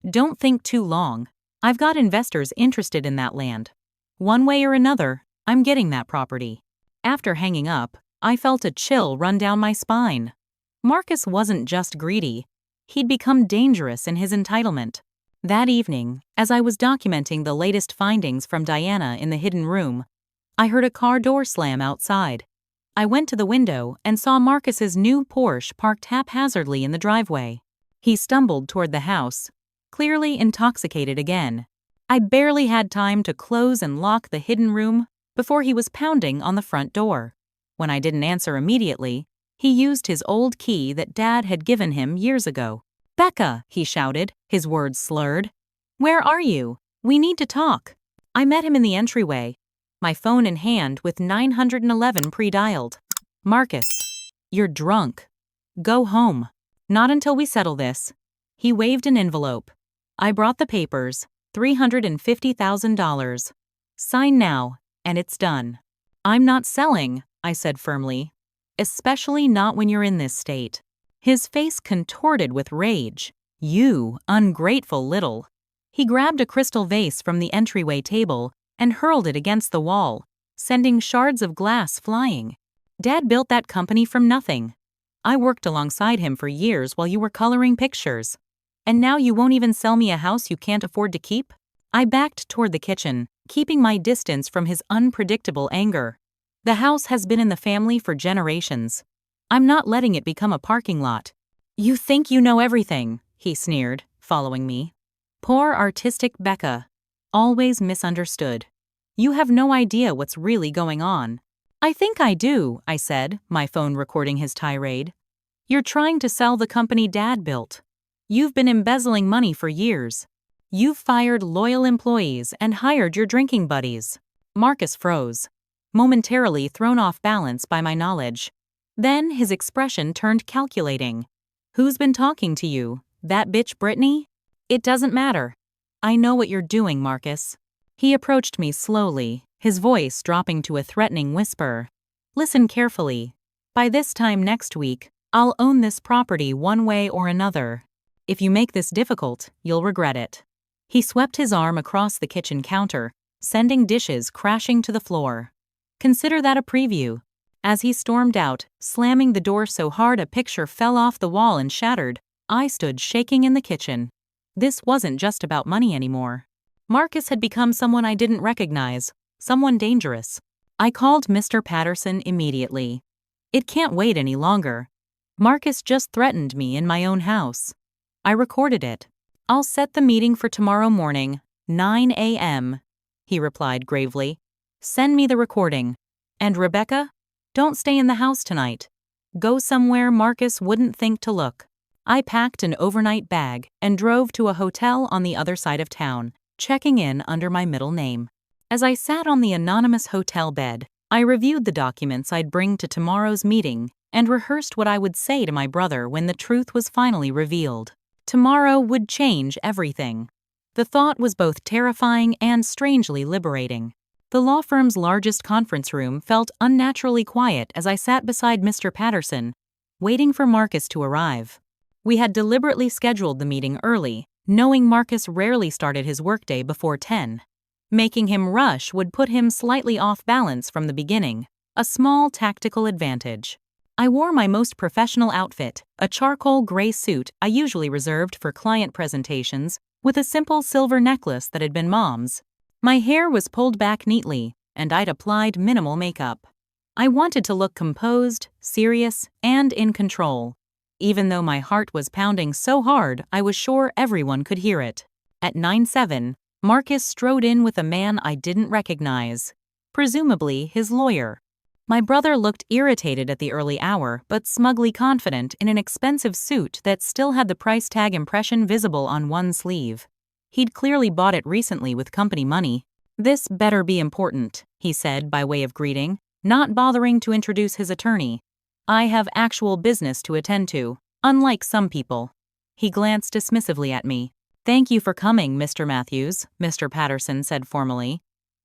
[SPEAKER 1] "Don't think too long. I've got investors interested in that land. One way or another, I'm getting that property." After hanging up, I felt a chill run down my spine. Marcus wasn't just greedy. He'd become dangerous in his entitlement. That evening, as I was documenting the latest findings from Diana in the hidden room, I heard a car door slam outside. I went to the window and saw Marcus's new Porsche parked haphazardly in the driveway. He stumbled toward the house, clearly intoxicated again. I barely had time to close and lock the hidden room before he was pounding on the front door. When I didn't answer immediately, he used his old key that Dad had given him years ago. "Becca," he shouted, his words slurred. "Where are you? We need to talk." I met him in the entryway. my phone in hand with 911 pre-dialed. Marcus, you're drunk. Go home. Not until we settle this. He waved an envelope. I brought the papers, $350,000. Sign now, and it's done. I'm not selling, I said firmly. Especially not when you're in this state. His face contorted with rage. You ungrateful little. He grabbed a crystal vase from the entryway table and hurled it against the wall, sending shards of glass flying. Dad built that company from nothing. I worked alongside him for years while you were coloring pictures. And now you won't even sell me a house you can't afford to keep? I backed toward the kitchen, keeping my distance from his unpredictable anger. The house has been in the family for generations. I'm not letting it become a parking lot. You think you know everything, he sneered, following me. Poor artistic Becca. Always misunderstood. You have no idea what's really going on. I think I do, I said, my phone recording his tirade. You're trying to sell the company Dad built. You've been embezzling money for years. You've fired loyal employees and hired your drinking buddies. Marcus froze, momentarily thrown off balance by my knowledge. Then his expression turned calculating. Who's been talking to you? That bitch Brittany? It doesn't matter. I know what you're doing, Marcus. He approached me slowly, his voice dropping to a threatening whisper. Listen carefully. By this time next week, I'll own this property one way or another. If you make this difficult, you'll regret it. He swept his arm across the kitchen counter, sending dishes crashing to the floor. Consider that a preview. As he stormed out, slamming the door so hard a picture fell off the wall and shattered, I stood shaking in the kitchen. This wasn't just about money anymore. Marcus had become someone I didn't recognize, someone dangerous. I called Mr. Patterson immediately. It can't wait any longer. Marcus just threatened me in my own house. I recorded it. I'll set the meeting for tomorrow morning, 9 a.m., he replied gravely. Send me the recording. And Rebecca? Don't stay in the house tonight. Go somewhere Marcus wouldn't think to look. I packed an overnight bag and drove to a hotel on the other side of town, checking in under my middle name. As I sat on the anonymous hotel bed, I reviewed the documents I'd bring to tomorrow's meeting and rehearsed what I would say to my brother when the truth was finally revealed. Tomorrow would change everything. The thought was both terrifying and strangely liberating. The law firm's largest conference room felt unnaturally quiet as I sat beside Mr. Patterson, waiting for Marcus to arrive. We had deliberately scheduled the meeting early, knowing Marcus rarely started his workday before 10. Making him rush would put him slightly off balance from the beginning, a small tactical advantage. I wore my most professional outfit, a charcoal gray suit I usually reserved for client presentations, with a simple silver necklace that had been Mom's. My hair was pulled back neatly, and I'd applied minimal makeup. I wanted to look composed, serious, and in control, even though my heart was pounding so hard I was sure everyone could hear it. At 9:07, Marcus strode in with a man I didn't recognize, presumably his lawyer. My brother looked irritated at the early hour, but smugly confident in an expensive suit that still had the price tag impression visible on one sleeve. He'd clearly bought it recently with company money. This better be important, he said by way of greeting, not bothering to introduce his attorney. I have actual business to attend to, unlike some people. He glanced dismissively at me. Thank you for coming, Mr. Matthews, Mr. Patterson said formally.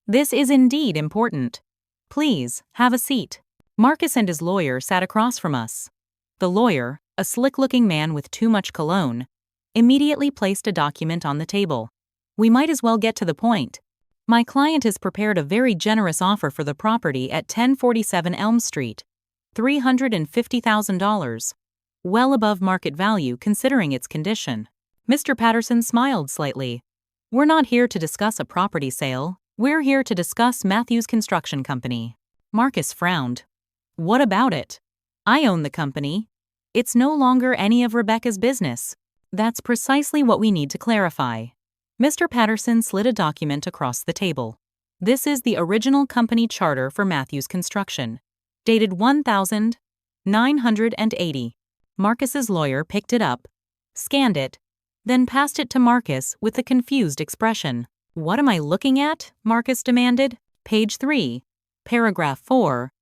[SPEAKER 1] This is indeed important. Please, have a seat. Marcus and his lawyer sat across from us. The lawyer, a slick-looking man with too much cologne, immediately placed a document on the table. We might as well get to the point. My client has prepared a very generous offer for the property at 1047 Elm Street. $350,000. Well above market value considering its condition. Mr. Patterson smiled slightly. We're not here to discuss a property sale. We're here to discuss Matthews Construction Company. Marcus frowned. What about it? I own the company. It's no longer any of Rebecca's business. That's precisely what we need to clarify. Mr. Patterson slid a document across the table. This is the original company charter for Matthews Construction, dated 1980. Marcus's lawyer picked it up, scanned it, then passed it to Marcus with a confused expression. What am I looking at? Marcus demanded. Page 3. Paragraph 4.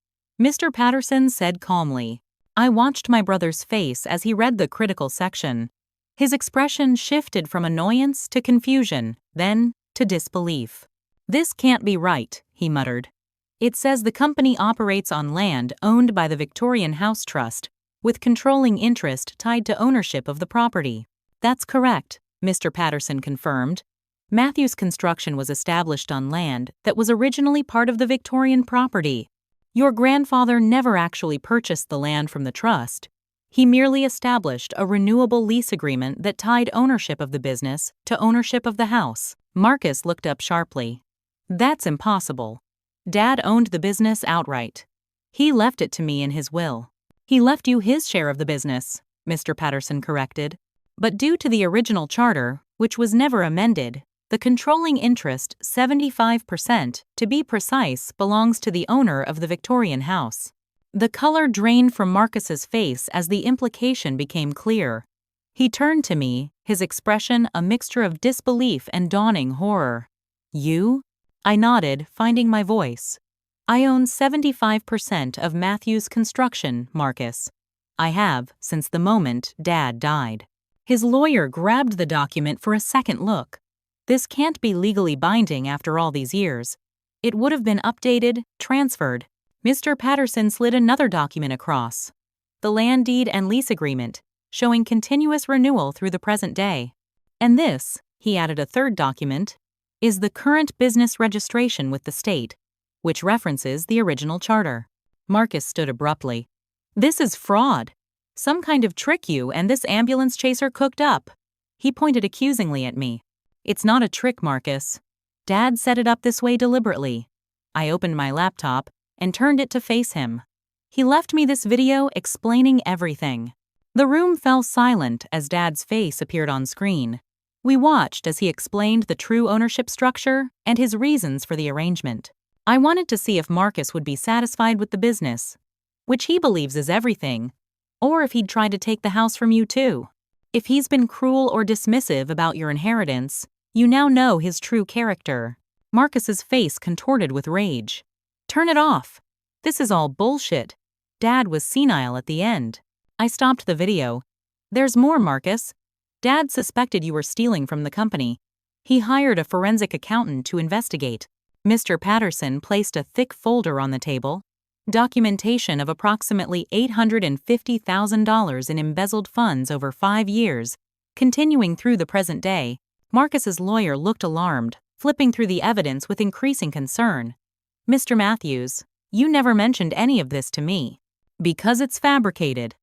[SPEAKER 1] Mr. Patterson said calmly. I watched my brother's face as he read the critical section. His expression shifted from annoyance to confusion, then to disbelief. This can't be right, he muttered. It says the company operates on land owned by the Victorian House Trust, with controlling interest tied to ownership of the property. That's correct, Mr. Patterson confirmed. Matthews Construction was established on land that was originally part of the Victorian property. Your grandfather never actually purchased the land from the trust. He merely established a renewable lease agreement that tied ownership of the business to ownership of the house. Marcus looked up sharply. That's impossible. Dad owned the business outright. He left it to me in his will. He left you his share of the business, Mr. Patterson corrected. But due to the original charter, which was never amended, the controlling interest, 75% to be precise, belongs to the owner of the Victorian house. The color drained from Marcus's face as the implication became clear. He turned to me, his expression a mixture of disbelief and dawning horror. You? I nodded, finding my voice. I own 75% of Matthews Construction, Marcus. I have, since the moment Dad died. His lawyer grabbed the document for a second look. This can't be legally binding after all these years. It would have been updated, transferred. Mr. Patterson slid another document across. The land deed and lease agreement, showing continuous renewal through the present day. And this, he added a third document, is the current business registration with the state, which references the original charter. Marcus stood abruptly. This is fraud. Some kind of trick you and this ambulance chaser cooked up. He pointed accusingly at me. It's not a trick, Marcus. Dad set it up this way deliberately. I opened my laptop and turned it to face him. He left me this video explaining everything. The room fell silent as Dad's face appeared on screen. We watched as he explained the true ownership structure and his reasons for the arrangement. I wanted to see if Marcus would be satisfied with the business, which he believes is everything, or if he'd tried to take the house from you too. If he's been cruel or dismissive about your inheritance, you now know his true character. Marcus's face contorted with rage. Turn it off. This is all bullshit. Dad was senile at the end. I stopped the video. There's more, Marcus. Dad suspected you were stealing from the company. He hired a forensic accountant to investigate. Mr. Patterson placed a thick folder on the table. Documentation of approximately $850,000 in embezzled funds over 5 years, continuing through the present day. Marcus's lawyer looked alarmed, flipping through the evidence with increasing concern. Mr. Matthews, you never mentioned any of this to me. Because it's fabricated,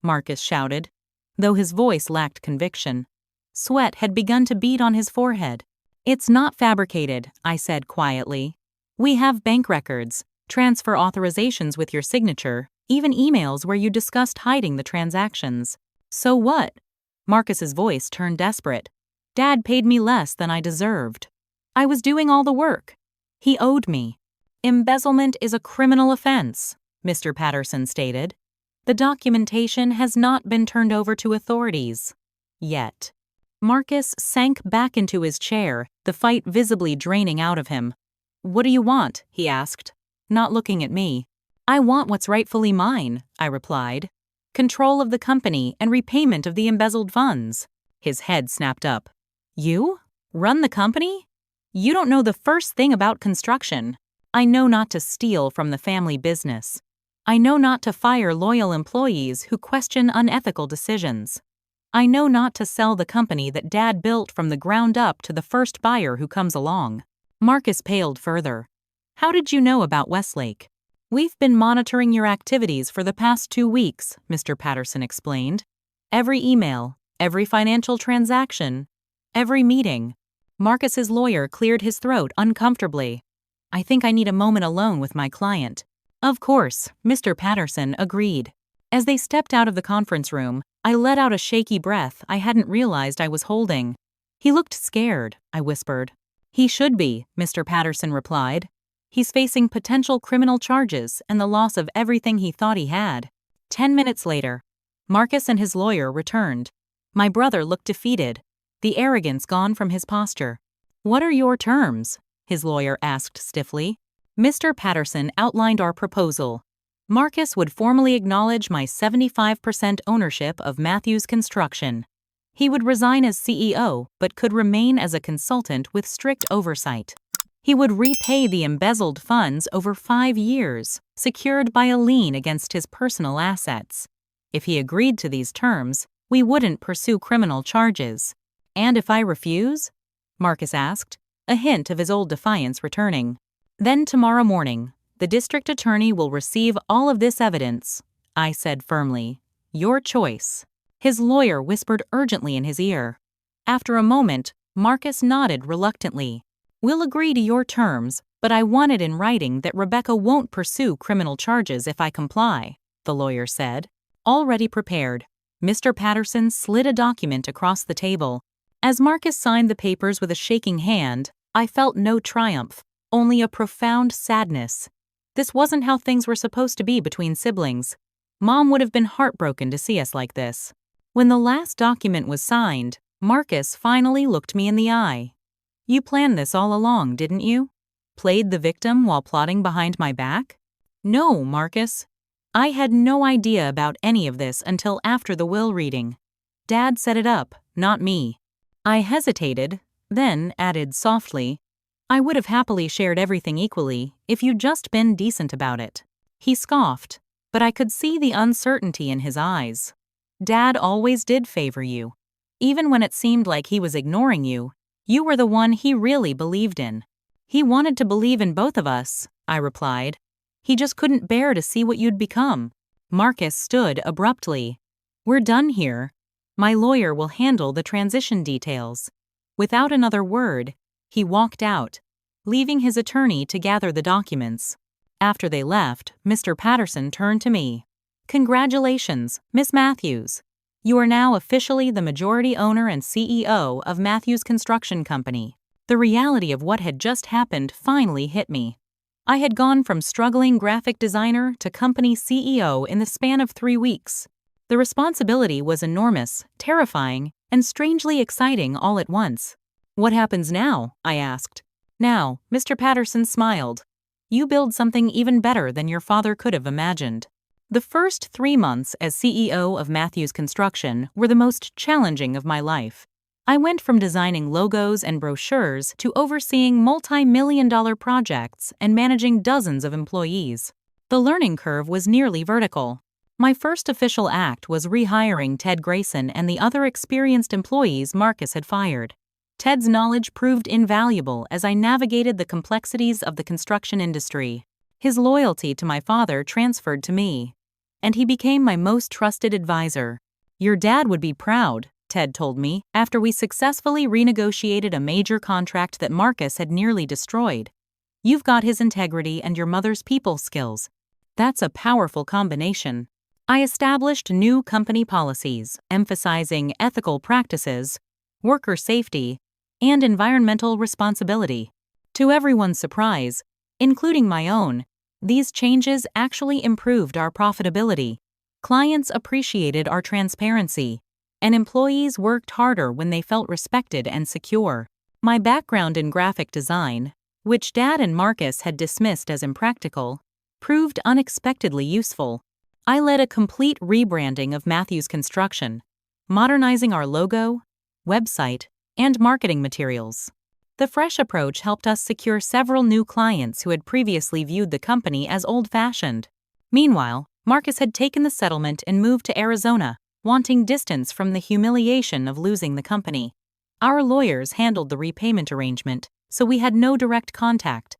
[SPEAKER 1] Marcus shouted, though his voice lacked conviction. Sweat had begun to bead on his forehead. It's not fabricated, I said quietly. We have bank records, transfer authorizations with your signature, even emails where you discussed hiding the transactions. So what? Marcus's voice turned desperate. Dad paid me less than I deserved. I was doing all the work. He owed me. Embezzlement is a criminal offense, Mr. Patterson stated. The documentation has not been turned over to authorities. Yet. Marcus sank back into his chair, the fight visibly draining out of him. What do you want? He asked, not looking at me. I want what's rightfully mine, I replied. Control of the company and repayment of the embezzled funds. His head snapped up. You? Run the company? You don't know the first thing about construction. I know not to steal from the family business. I know not to fire loyal employees who question unethical decisions. I know not to sell the company that Dad built from the ground up to the first buyer who comes along. Marcus paled further. How did you know about Westlake? We've been monitoring your activities for the past 2 weeks, Mr. Patterson explained. Every email, every financial transaction, every meeting. Marcus's lawyer cleared his throat uncomfortably. I think I need a moment alone with my client. Of course, Mr. Patterson agreed. As they stepped out of the conference room, I let out a shaky breath I hadn't realized I was holding. He looked scared, I whispered. He should be, Mr. Patterson replied. He's facing potential criminal charges and the loss of everything he thought he had. 10 minutes later, Marcus and his lawyer returned. My brother looked defeated, the arrogance gone from his posture. What are your terms? His lawyer asked stiffly. Mr. Patterson outlined our proposal. Marcus would formally acknowledge my 75% ownership of Matthews Construction. He would resign as CEO but could remain as a consultant with strict oversight. He would repay the embezzled funds over 5 years, secured by a lien against his personal assets. If he agreed to these terms, we wouldn't pursue criminal charges. And if I refuse? Marcus asked, a hint of his old defiance returning. Then tomorrow morning, the district attorney will receive all of this evidence, I said firmly. Your choice. His lawyer whispered urgently in his ear. After a moment, Marcus nodded reluctantly. We'll agree to your terms, but I want it in writing that Rebecca won't pursue criminal charges if I comply, the lawyer said. Already prepared, Mr. Patterson slid a document across the table. As Marcus signed the papers with a shaking hand, I felt no triumph, only a profound sadness. This wasn't how things were supposed to be between siblings. Mom would have been heartbroken to see us like this. When the last document was signed, Marcus finally looked me in the eye. You planned this all along, didn't you? Played the victim while plotting behind my back? No, Marcus. I had no idea about any of this until after the will reading. Dad set it up, not me. I hesitated, then added softly, I would have happily shared everything equally if you'd just been decent about it. He scoffed, but I could see the uncertainty in his eyes. Dad always did favor you. Even when it seemed like he was ignoring you, you were the one he really believed in. He wanted to believe in both of us, I replied. He just couldn't bear to see what you'd become. Marcus stood abruptly. We're done here. My lawyer will handle the transition details. Without another word, he walked out, leaving his attorney to gather the documents. After they left, Mr. Patterson turned to me. Congratulations, Miss Matthews. You are now officially the majority owner and CEO of Matthews Construction Company. The reality of what had just happened finally hit me. I had gone from struggling graphic designer to company CEO in the span of 3 weeks. The responsibility was enormous, terrifying, and strangely exciting all at once. What happens now? I asked. Now, Mr. Patterson smiled. You build something even better than your father could have imagined. The first 3 months as CEO of Matthews Construction were the most challenging of my life. I went from designing logos and brochures to overseeing multi-million-dollar projects and managing dozens of employees. The learning curve was nearly vertical. My first official act was rehiring Ted Grayson and the other experienced employees Marcus had fired. Ted's knowledge proved invaluable as I navigated the complexities of the construction industry. His loyalty to my father transferred to me, and he became my most trusted advisor. Your dad would be proud, Ted told me, after we successfully renegotiated a major contract that Marcus had nearly destroyed. You've got his integrity and your mother's people skills. That's a powerful combination. I established new company policies, emphasizing ethical practices, worker safety, and environmental responsibility. To everyone's surprise, including my own, these changes actually improved our profitability. Clients appreciated our transparency, and employees worked harder when they felt respected and secure. My background in graphic design, which Dad and Marcus had dismissed as impractical, proved unexpectedly useful. I led a complete rebranding of Matthews Construction, modernizing our logo, website, and marketing materials. The fresh approach helped us secure several new clients who had previously viewed the company as old-fashioned. Meanwhile, Marcus had taken the settlement and moved to Arizona, wanting distance from the humiliation of losing the company. Our lawyers handled the repayment arrangement, so we had no direct contact.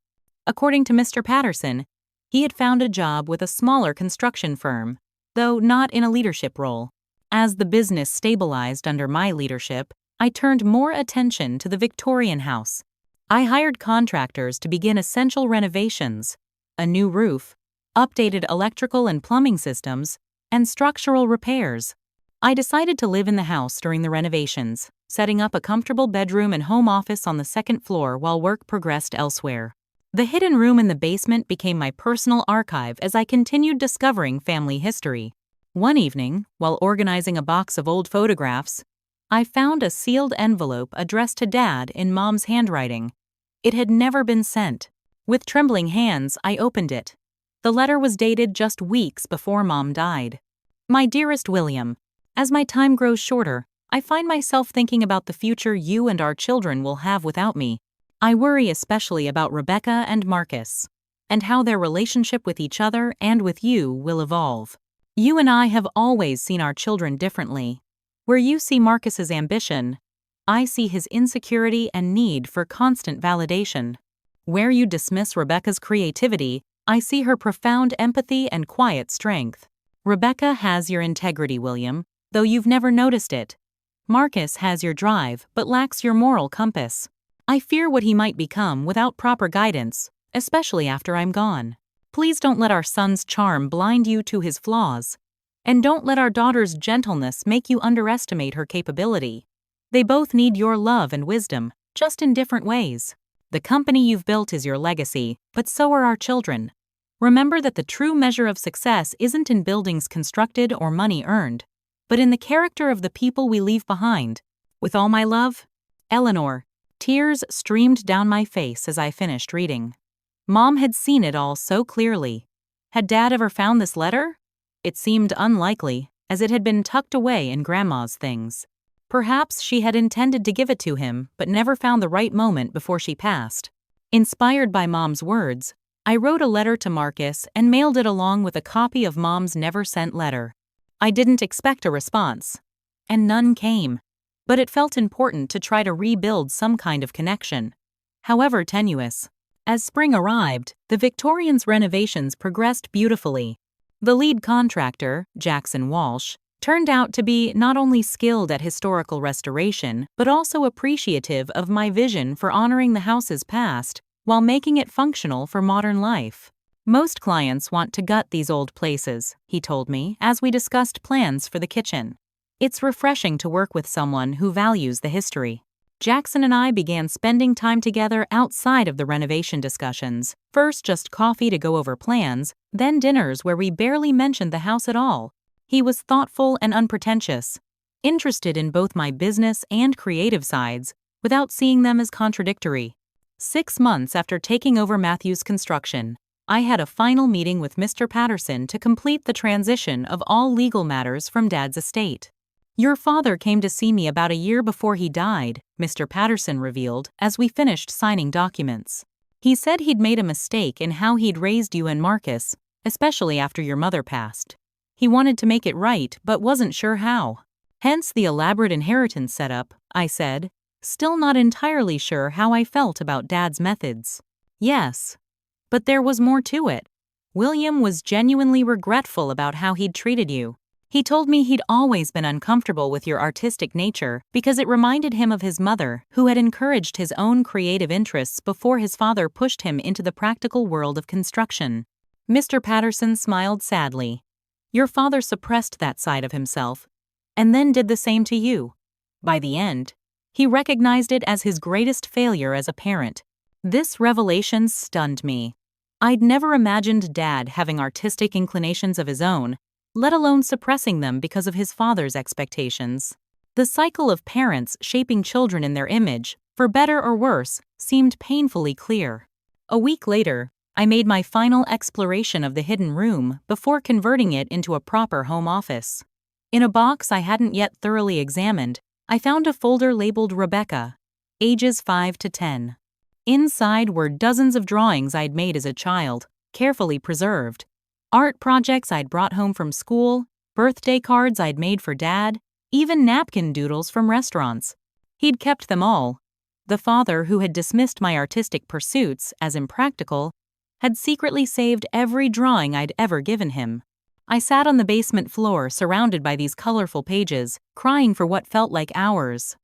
[SPEAKER 1] According to Mr. Patterson, he had found a job with a smaller construction firm, though not in a leadership role. As the business stabilized under my leadership, I turned more attention to the Victorian house. I hired contractors to begin essential renovations, a new roof, updated electrical and plumbing systems, and structural repairs. I decided to live in the house during the renovations, setting up a comfortable bedroom and home office on the second floor while work progressed elsewhere. The hidden room in the basement became my personal archive as I continued discovering family history. One evening, while organizing a box of old photographs, I found a sealed envelope addressed to Dad in Mom's handwriting. It had never been sent. With trembling hands, I opened it. The letter was dated just weeks before Mom died. My dearest William, as my time grows shorter, I find myself thinking about the future you and our children will have without me. I worry especially about Rebecca and Marcus, and how their relationship with each other and with you will evolve. You and I have always seen our children differently. Where you see Marcus's ambition, I see his insecurity and need for constant validation. Where you dismiss Rebecca's creativity, I see her profound empathy and quiet strength. Rebecca has your integrity, William, though you've never noticed it. Marcus has your drive, but lacks your moral compass. I fear what he might become without proper guidance, especially after I'm gone. Please don't let our son's charm blind you to his flaws. And don't let our daughter's gentleness make you underestimate her capability. They both need your love and wisdom, just in different ways. The company you've built is your legacy, but so are our children. Remember that the true measure of success isn't in buildings constructed or money earned, but in the character of the people we leave behind. With all my love, Eleanor. Tears streamed down my face as I finished reading. Mom had seen it all so clearly. Had Dad ever found this letter? It seemed unlikely, as it had been tucked away in Grandma's things. Perhaps she had intended to give it to him, but never found the right moment before she passed. Inspired by Mom's words, I wrote a letter to Marcus and mailed it along with a copy of Mom's never-sent letter. I didn't expect a response, and none came, but it felt important to try to rebuild some kind of connection, however tenuous. As spring arrived, the Victorians' renovations progressed beautifully. The lead contractor, Jackson Walsh, turned out to be not only skilled at historical restoration, but also appreciative of my vision for honoring the house's past while making it functional for modern life. Most clients want to gut these old places, he told me as we discussed plans for the kitchen. It's refreshing to work with someone who values the history. Jackson and I began spending time together outside of the renovation discussions, first just coffee to go over plans, then dinners where we barely mentioned the house at all. He was thoughtful and unpretentious, interested in both my business and creative sides, without seeing them as contradictory. 6 months after taking over Matthew's construction, I had a final meeting with Mr. Patterson to complete the transition of all legal matters from Dad's estate. Your father came to see me about a year before he died, Mr. Patterson revealed as we finished signing documents. He said he'd made a mistake in how he'd raised you and Marcus, especially after your mother passed. He wanted to make it right, but wasn't sure how. Hence the elaborate inheritance setup, I said, still not entirely sure how I felt about Dad's methods. Yes. But there was more to it. William was genuinely regretful about how he'd treated you. He told me he'd always been uncomfortable with your artistic nature because it reminded him of his mother, who had encouraged his own creative interests before his father pushed him into the practical world of construction. Mr. Patterson smiled sadly. Your father suppressed that side of himself, and then did the same to you. By the end, he recognized it as his greatest failure as a parent. This revelation stunned me. I'd never imagined Dad having artistic inclinations of his own, let alone suppressing them because of his father's expectations. The cycle of parents shaping children in their image, for better or worse, seemed painfully clear. A week later, I made my final exploration of the hidden room before converting it into a proper home office. In a box I hadn't yet thoroughly examined, I found a folder labeled Rebecca, ages 5 to 10. Inside were dozens of drawings I'd made as a child, carefully preserved. Art projects I'd brought home from school, birthday cards I'd made for Dad, even napkin doodles from restaurants. He'd kept them all. The father who had dismissed my artistic pursuits as impractical had secretly saved every drawing I'd ever given him. I sat on the basement floor surrounded by these colorful pages, crying for what felt like hours.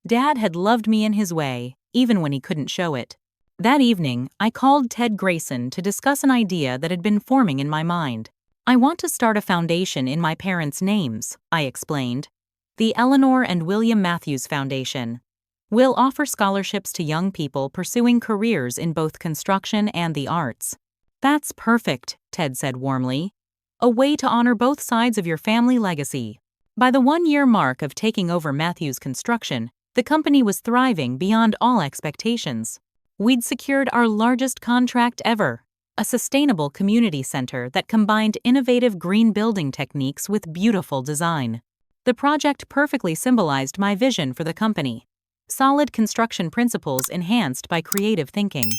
[SPEAKER 1] Dad had loved me in his way, even when he couldn't show it. That evening, I called Ted Grayson to discuss an idea that had been forming in my mind. I want to start a foundation in my parents' names, I explained. The Eleanor and William Matthews Foundation. We'll offer scholarships to young people pursuing careers in both construction and the arts. That's perfect, Ted said warmly. A way to honor both sides of your family legacy. By the 1-year mark of taking over Matthews Construction, the company was thriving beyond all expectations. We'd secured our largest contract ever, a sustainable community center that combined innovative green building techniques with beautiful design. The project perfectly symbolized my vision for the company. Solid construction principles enhanced by creative thinking.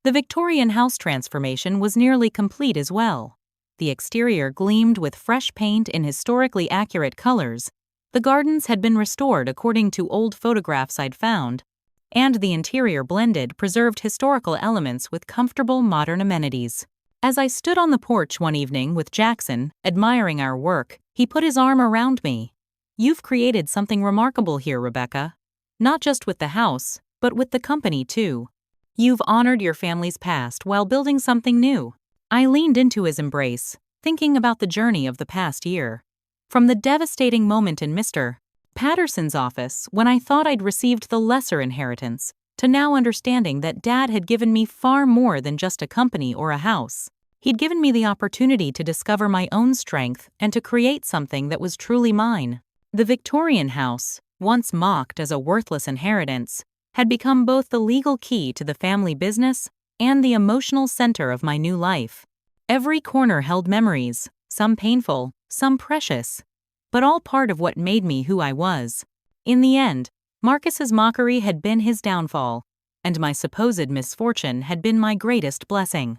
[SPEAKER 1] The Victorian house transformation was nearly complete as well. The exterior gleamed with fresh paint in historically accurate colors. The gardens had been restored according to old photographs I'd found, and the interior blended preserved historical elements with comfortable modern amenities. As I stood on the porch one evening with Jackson, admiring our work, he put his arm around me. "You've created something remarkable here, Rebecca. Not just with the house, but with the company too. You've honored your family's past while building something new." I leaned into his embrace, thinking about the journey of the past year. From the devastating moment in Mr. Patterson's office, when I thought I'd received the lesser inheritance, to now understanding that Dad had given me far more than just a company or a house. He'd given me the opportunity to discover my own strength and to create something that was truly mine. The Victorian house, once mocked as a worthless inheritance, had become both the legal key to the family business and the emotional center of my new life. Every corner held memories, some painful, some precious, but all part of what made me who I was. In the end, Marcus's mockery had been his downfall, and my supposed misfortune had been my greatest blessing.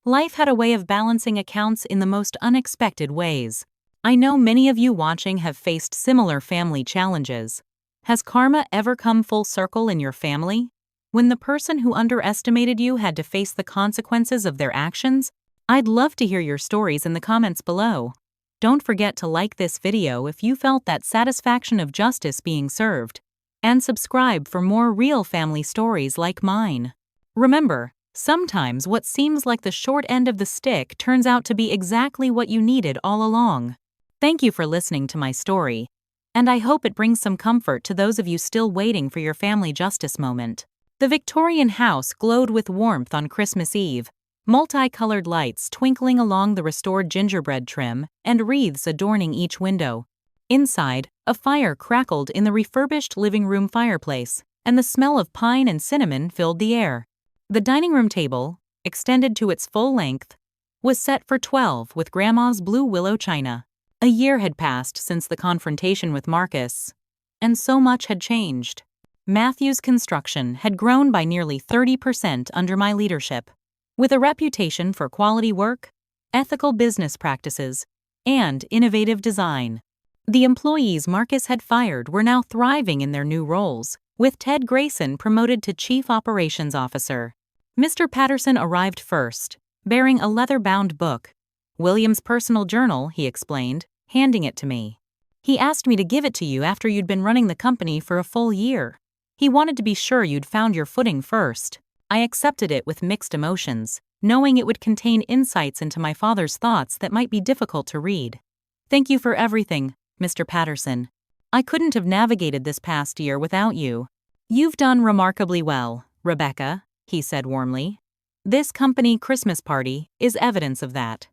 [SPEAKER 1] Life had a way of balancing accounts in the most unexpected ways. I know many of you watching have faced similar family challenges. Has karma ever come full circle in your family? When the person who underestimated you had to face the consequences of their actions? I'd love to hear your stories in the comments below. Don't forget to like this video if you felt that satisfaction of justice being served, and subscribe for more real family stories like mine. Remember, sometimes what seems like the short end of the stick turns out to be exactly what you needed all along. Thank you for listening to my story, and I hope it brings some comfort to those of you still waiting for your family justice moment. The Victorian house glowed with warmth on Christmas Eve, multicolored lights twinkling along the restored gingerbread trim and wreaths adorning each window. Inside, a fire crackled in the refurbished living room fireplace, and the smell of pine and cinnamon filled the air. The dining room table, extended to its full length, was set for 12 with Grandma's blue willow china. A year had passed since the confrontation with Marcus, and so much had changed. Matthew's construction had grown by nearly 30% under my leadership. With a reputation for quality work, ethical business practices, and innovative design, the employees Marcus had fired were now thriving in their new roles, with Ted Grayson promoted to Chief Operations Officer. Mr. Patterson arrived first, bearing a leather-bound book. "William's personal journal," he explained, handing it to me. "He asked me to give it to you after you'd been running the company for a full year. He wanted to be sure you'd found your footing first." I accepted it with mixed emotions, knowing it would contain insights into my father's thoughts that might be difficult to read. "Thank you for everything, Mr. Patterson. I couldn't have navigated this past year without you." "You've done remarkably well, Rebecca," he said warmly. "This company Christmas party is evidence of that."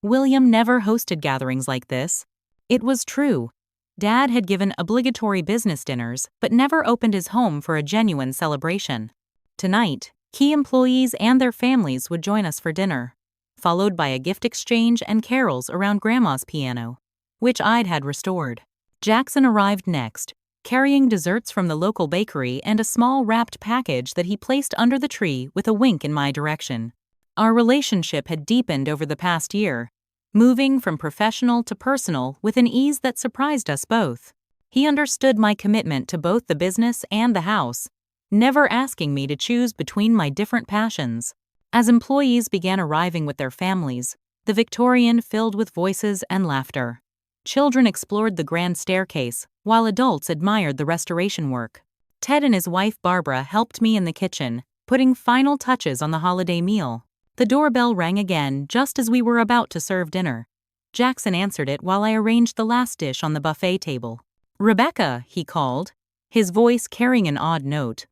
[SPEAKER 1] William never hosted gatherings like this. It was true. Dad had given obligatory business dinners, but never opened his home for a genuine celebration. Tonight, key employees and their families would join us for dinner, followed by a gift exchange and carols around Grandma's piano, which I'd had restored. Jackson arrived next, carrying desserts from the local bakery and a small wrapped package that he placed under the tree with a wink in my direction. Our relationship had deepened over the past year, moving from professional to personal with an ease that surprised us both. He understood my commitment to both the business and the house, never asking me to choose between my different passions. As employees began arriving with their families, the Victorian filled with voices and laughter. Children explored the grand staircase, while adults admired the restoration work. Ted and his wife Barbara helped me in the kitchen, putting final touches on the holiday meal. The doorbell rang again just as we were about to serve dinner. Jackson answered it while I arranged the last dish on the buffet table. "Rebecca," he called, his voice carrying an odd note.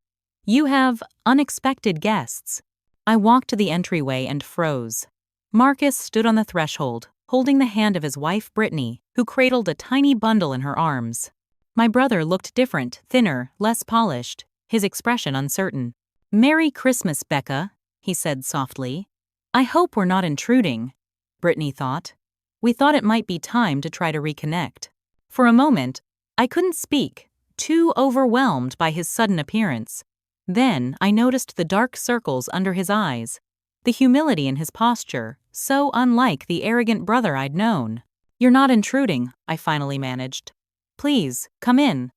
[SPEAKER 1] "You have unexpected guests." I walked to the entryway and froze. Marcus stood on the threshold, holding the hand of his wife Brittany, who cradled a tiny bundle in her arms. My brother looked different, thinner, less polished, his expression uncertain. "Merry Christmas, Becca," he said softly. "I hope we're not intruding," Brittany thought. We thought it might be time to try to reconnect. For a moment, I couldn't speak, too overwhelmed by his sudden appearance. Then I noticed the dark circles under his eyes, the humility in his posture, so unlike the arrogant brother I'd known. "You're not intruding," I finally managed. "Please, come in.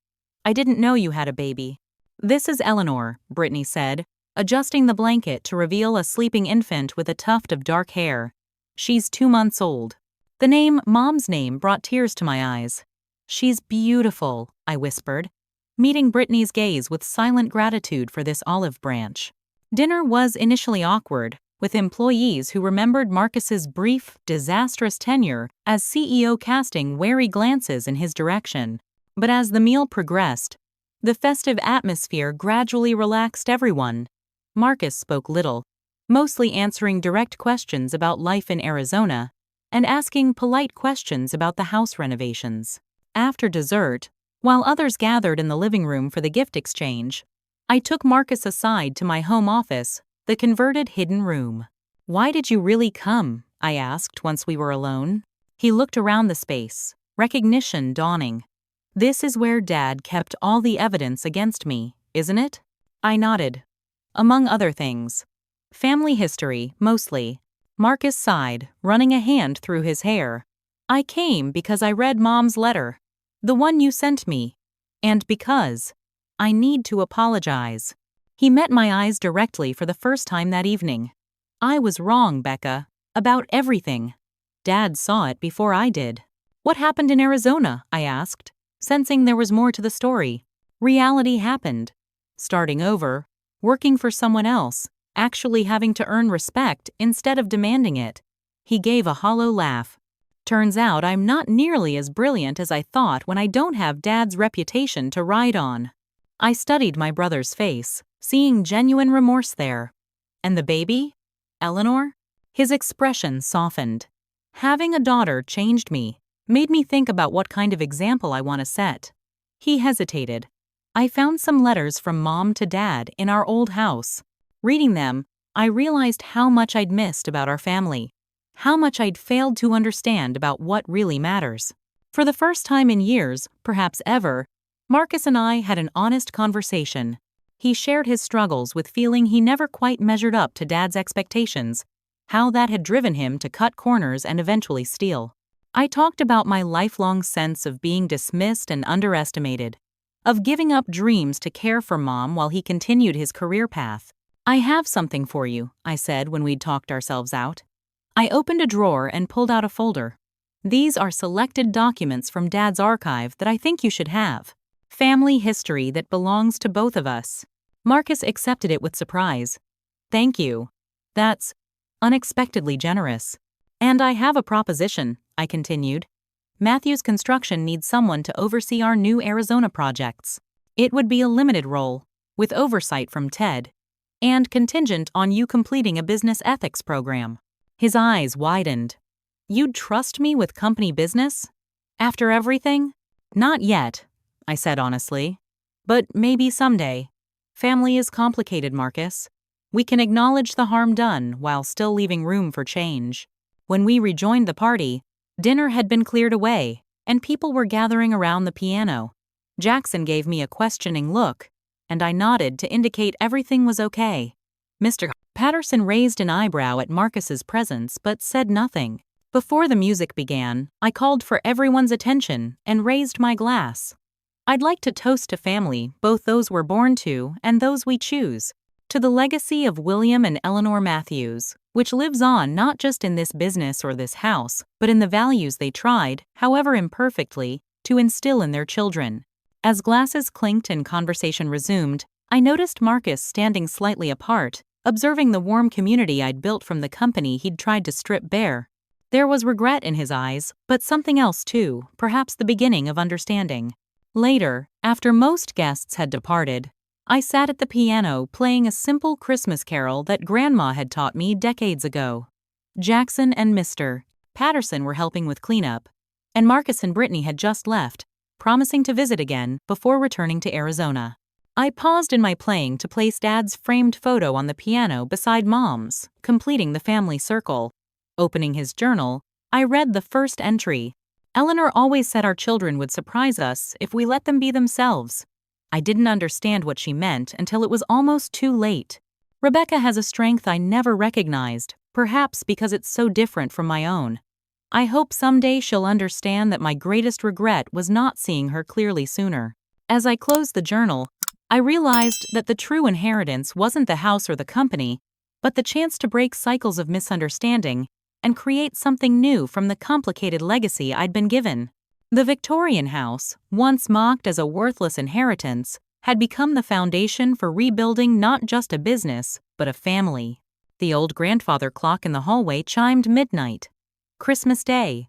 [SPEAKER 1] I didn't know you had a baby." "This is Eleanor," Brittany said, adjusting the blanket to reveal a sleeping infant with a tuft of dark hair. "She's 2 months old." The name, Mom's name, brought tears to my eyes. "She's beautiful," I whispered, meeting Brittany's gaze with silent gratitude for this olive branch. Dinner was initially awkward, with employees who remembered Marcus's brief, disastrous tenure as CEO casting wary glances in his direction. But as the meal progressed, the festive atmosphere gradually relaxed everyone. Marcus spoke little, mostly answering direct questions about life in Arizona and asking polite questions about the house renovations. After dessert, while others gathered in the living room for the gift exchange, I took Marcus aside to my home office, the converted hidden room. "Why did you really come?" I asked once we were alone. He looked around the space, recognition dawning. "This is where Dad kept all the evidence against me, isn't it?" I nodded. "Among other things. Family history, mostly." Marcus sighed, running a hand through his hair. "I came because I read Mom's letter, the one you sent me, and because I need to apologize." He met my eyes directly for the first time that evening. "I was wrong, Becca, about everything. Dad saw it before I did." "What happened in Arizona?" I asked, sensing there was more to the story. "Reality happened. Starting over, working for someone else, actually having to earn respect instead of demanding it." He gave a hollow laugh. "Turns out I'm not nearly as brilliant as I thought when I don't have Dad's reputation to ride on." I studied my brother's face, seeing genuine remorse there. "And the baby? Eleanor?" His expression softened. "Having a daughter changed me, made me think about what kind of example I want to set." He hesitated. "I found some letters from Mom to Dad in our old house. Reading them, I realized how much I'd missed about our family, how much I'd failed to understand about what really matters." For the first time in years, perhaps ever, Marcus and I had an honest conversation. He shared his struggles with feeling he never quite measured up to Dad's expectations, how that had driven him to cut corners and eventually steal. I talked about my lifelong sense of being dismissed and underestimated, of giving up dreams to care for Mom while he continued his career path. "I have something for you," I said when we'd talked ourselves out. I opened a drawer and pulled out a folder. "These are selected documents from Dad's archive that I think you should have. Family history that belongs to both of us." Marcus accepted it with surprise. "Thank you. That's unexpectedly generous. And I have a proposition," I continued. "Matthew's Construction needs someone to oversee our new Arizona projects. It would be a limited role, with oversight from Ted, and contingent on you completing a business ethics program." His eyes widened. "You'd trust me with company business? After everything?" "Not yet," I said honestly. "But maybe someday. Family is complicated, Marcus. We can acknowledge the harm done while still leaving room for change." When we rejoined the party, dinner had been cleared away, and people were gathering around the piano. Jackson gave me a questioning look, and I nodded to indicate everything was okay. Mr. Patterson raised an eyebrow at Marcus's presence but said nothing. Before the music began, I called for everyone's attention and raised my glass. I'd like to toast to family, both those we're born to and those we choose, to the legacy of William and Eleanor Matthews, which lives on not just in this business or this house, but in the values they tried, however imperfectly, to instill in their children. As glasses clinked and conversation resumed, I noticed Marcus standing slightly apart, observing the warm community I'd built from the company he'd tried to strip bare. There was regret in his eyes, but something else too, perhaps the beginning of understanding. Later, after most guests had departed, I sat at the piano playing a simple Christmas carol that Grandma had taught me decades ago. Jackson and Mr. Patterson were helping with cleanup, and Marcus and Brittany had just left, promising to visit again before returning to Arizona. I paused in my playing to place Dad's framed photo on the piano beside Mom's, completing the family circle. Opening his journal, I read the first entry. Eleanor always said our children would surprise us if we let them be themselves. I didn't understand what she meant until it was almost too late. Rebecca has a strength I never recognized, perhaps because it's so different from my own. I hope someday she'll understand that my greatest regret was not seeing her clearly sooner. As I closed the journal, I realized that the true inheritance wasn't the house or the company, but the chance to break cycles of misunderstanding and create something new from the complicated legacy I'd been given. The Victorian house, once mocked as a worthless inheritance, had become the foundation for rebuilding not just a business, but a family. The old grandfather clock in the hallway chimed midnight. Christmas Day.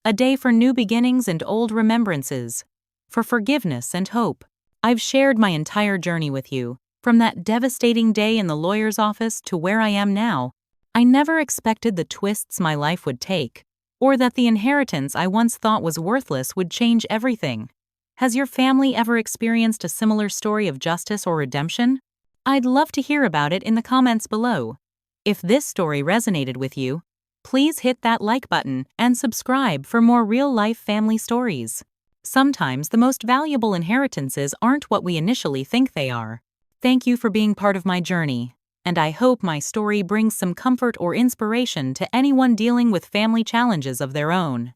[SPEAKER 1] A day for new beginnings and old remembrances. For forgiveness and hope. I've shared my entire journey with you, from that devastating day in the lawyer's office to where I am now. I never expected the twists my life would take, or that the inheritance I once thought was worthless would change everything. Has your family ever experienced a similar story of justice or redemption? I'd love to hear about it in the comments below. If this story resonated with you, please hit that like button and subscribe for more real-life family stories. Sometimes the most valuable inheritances aren't what we initially think they are. Thank you for being part of my journey, and I hope my story brings some comfort or inspiration to anyone dealing with family challenges of their own.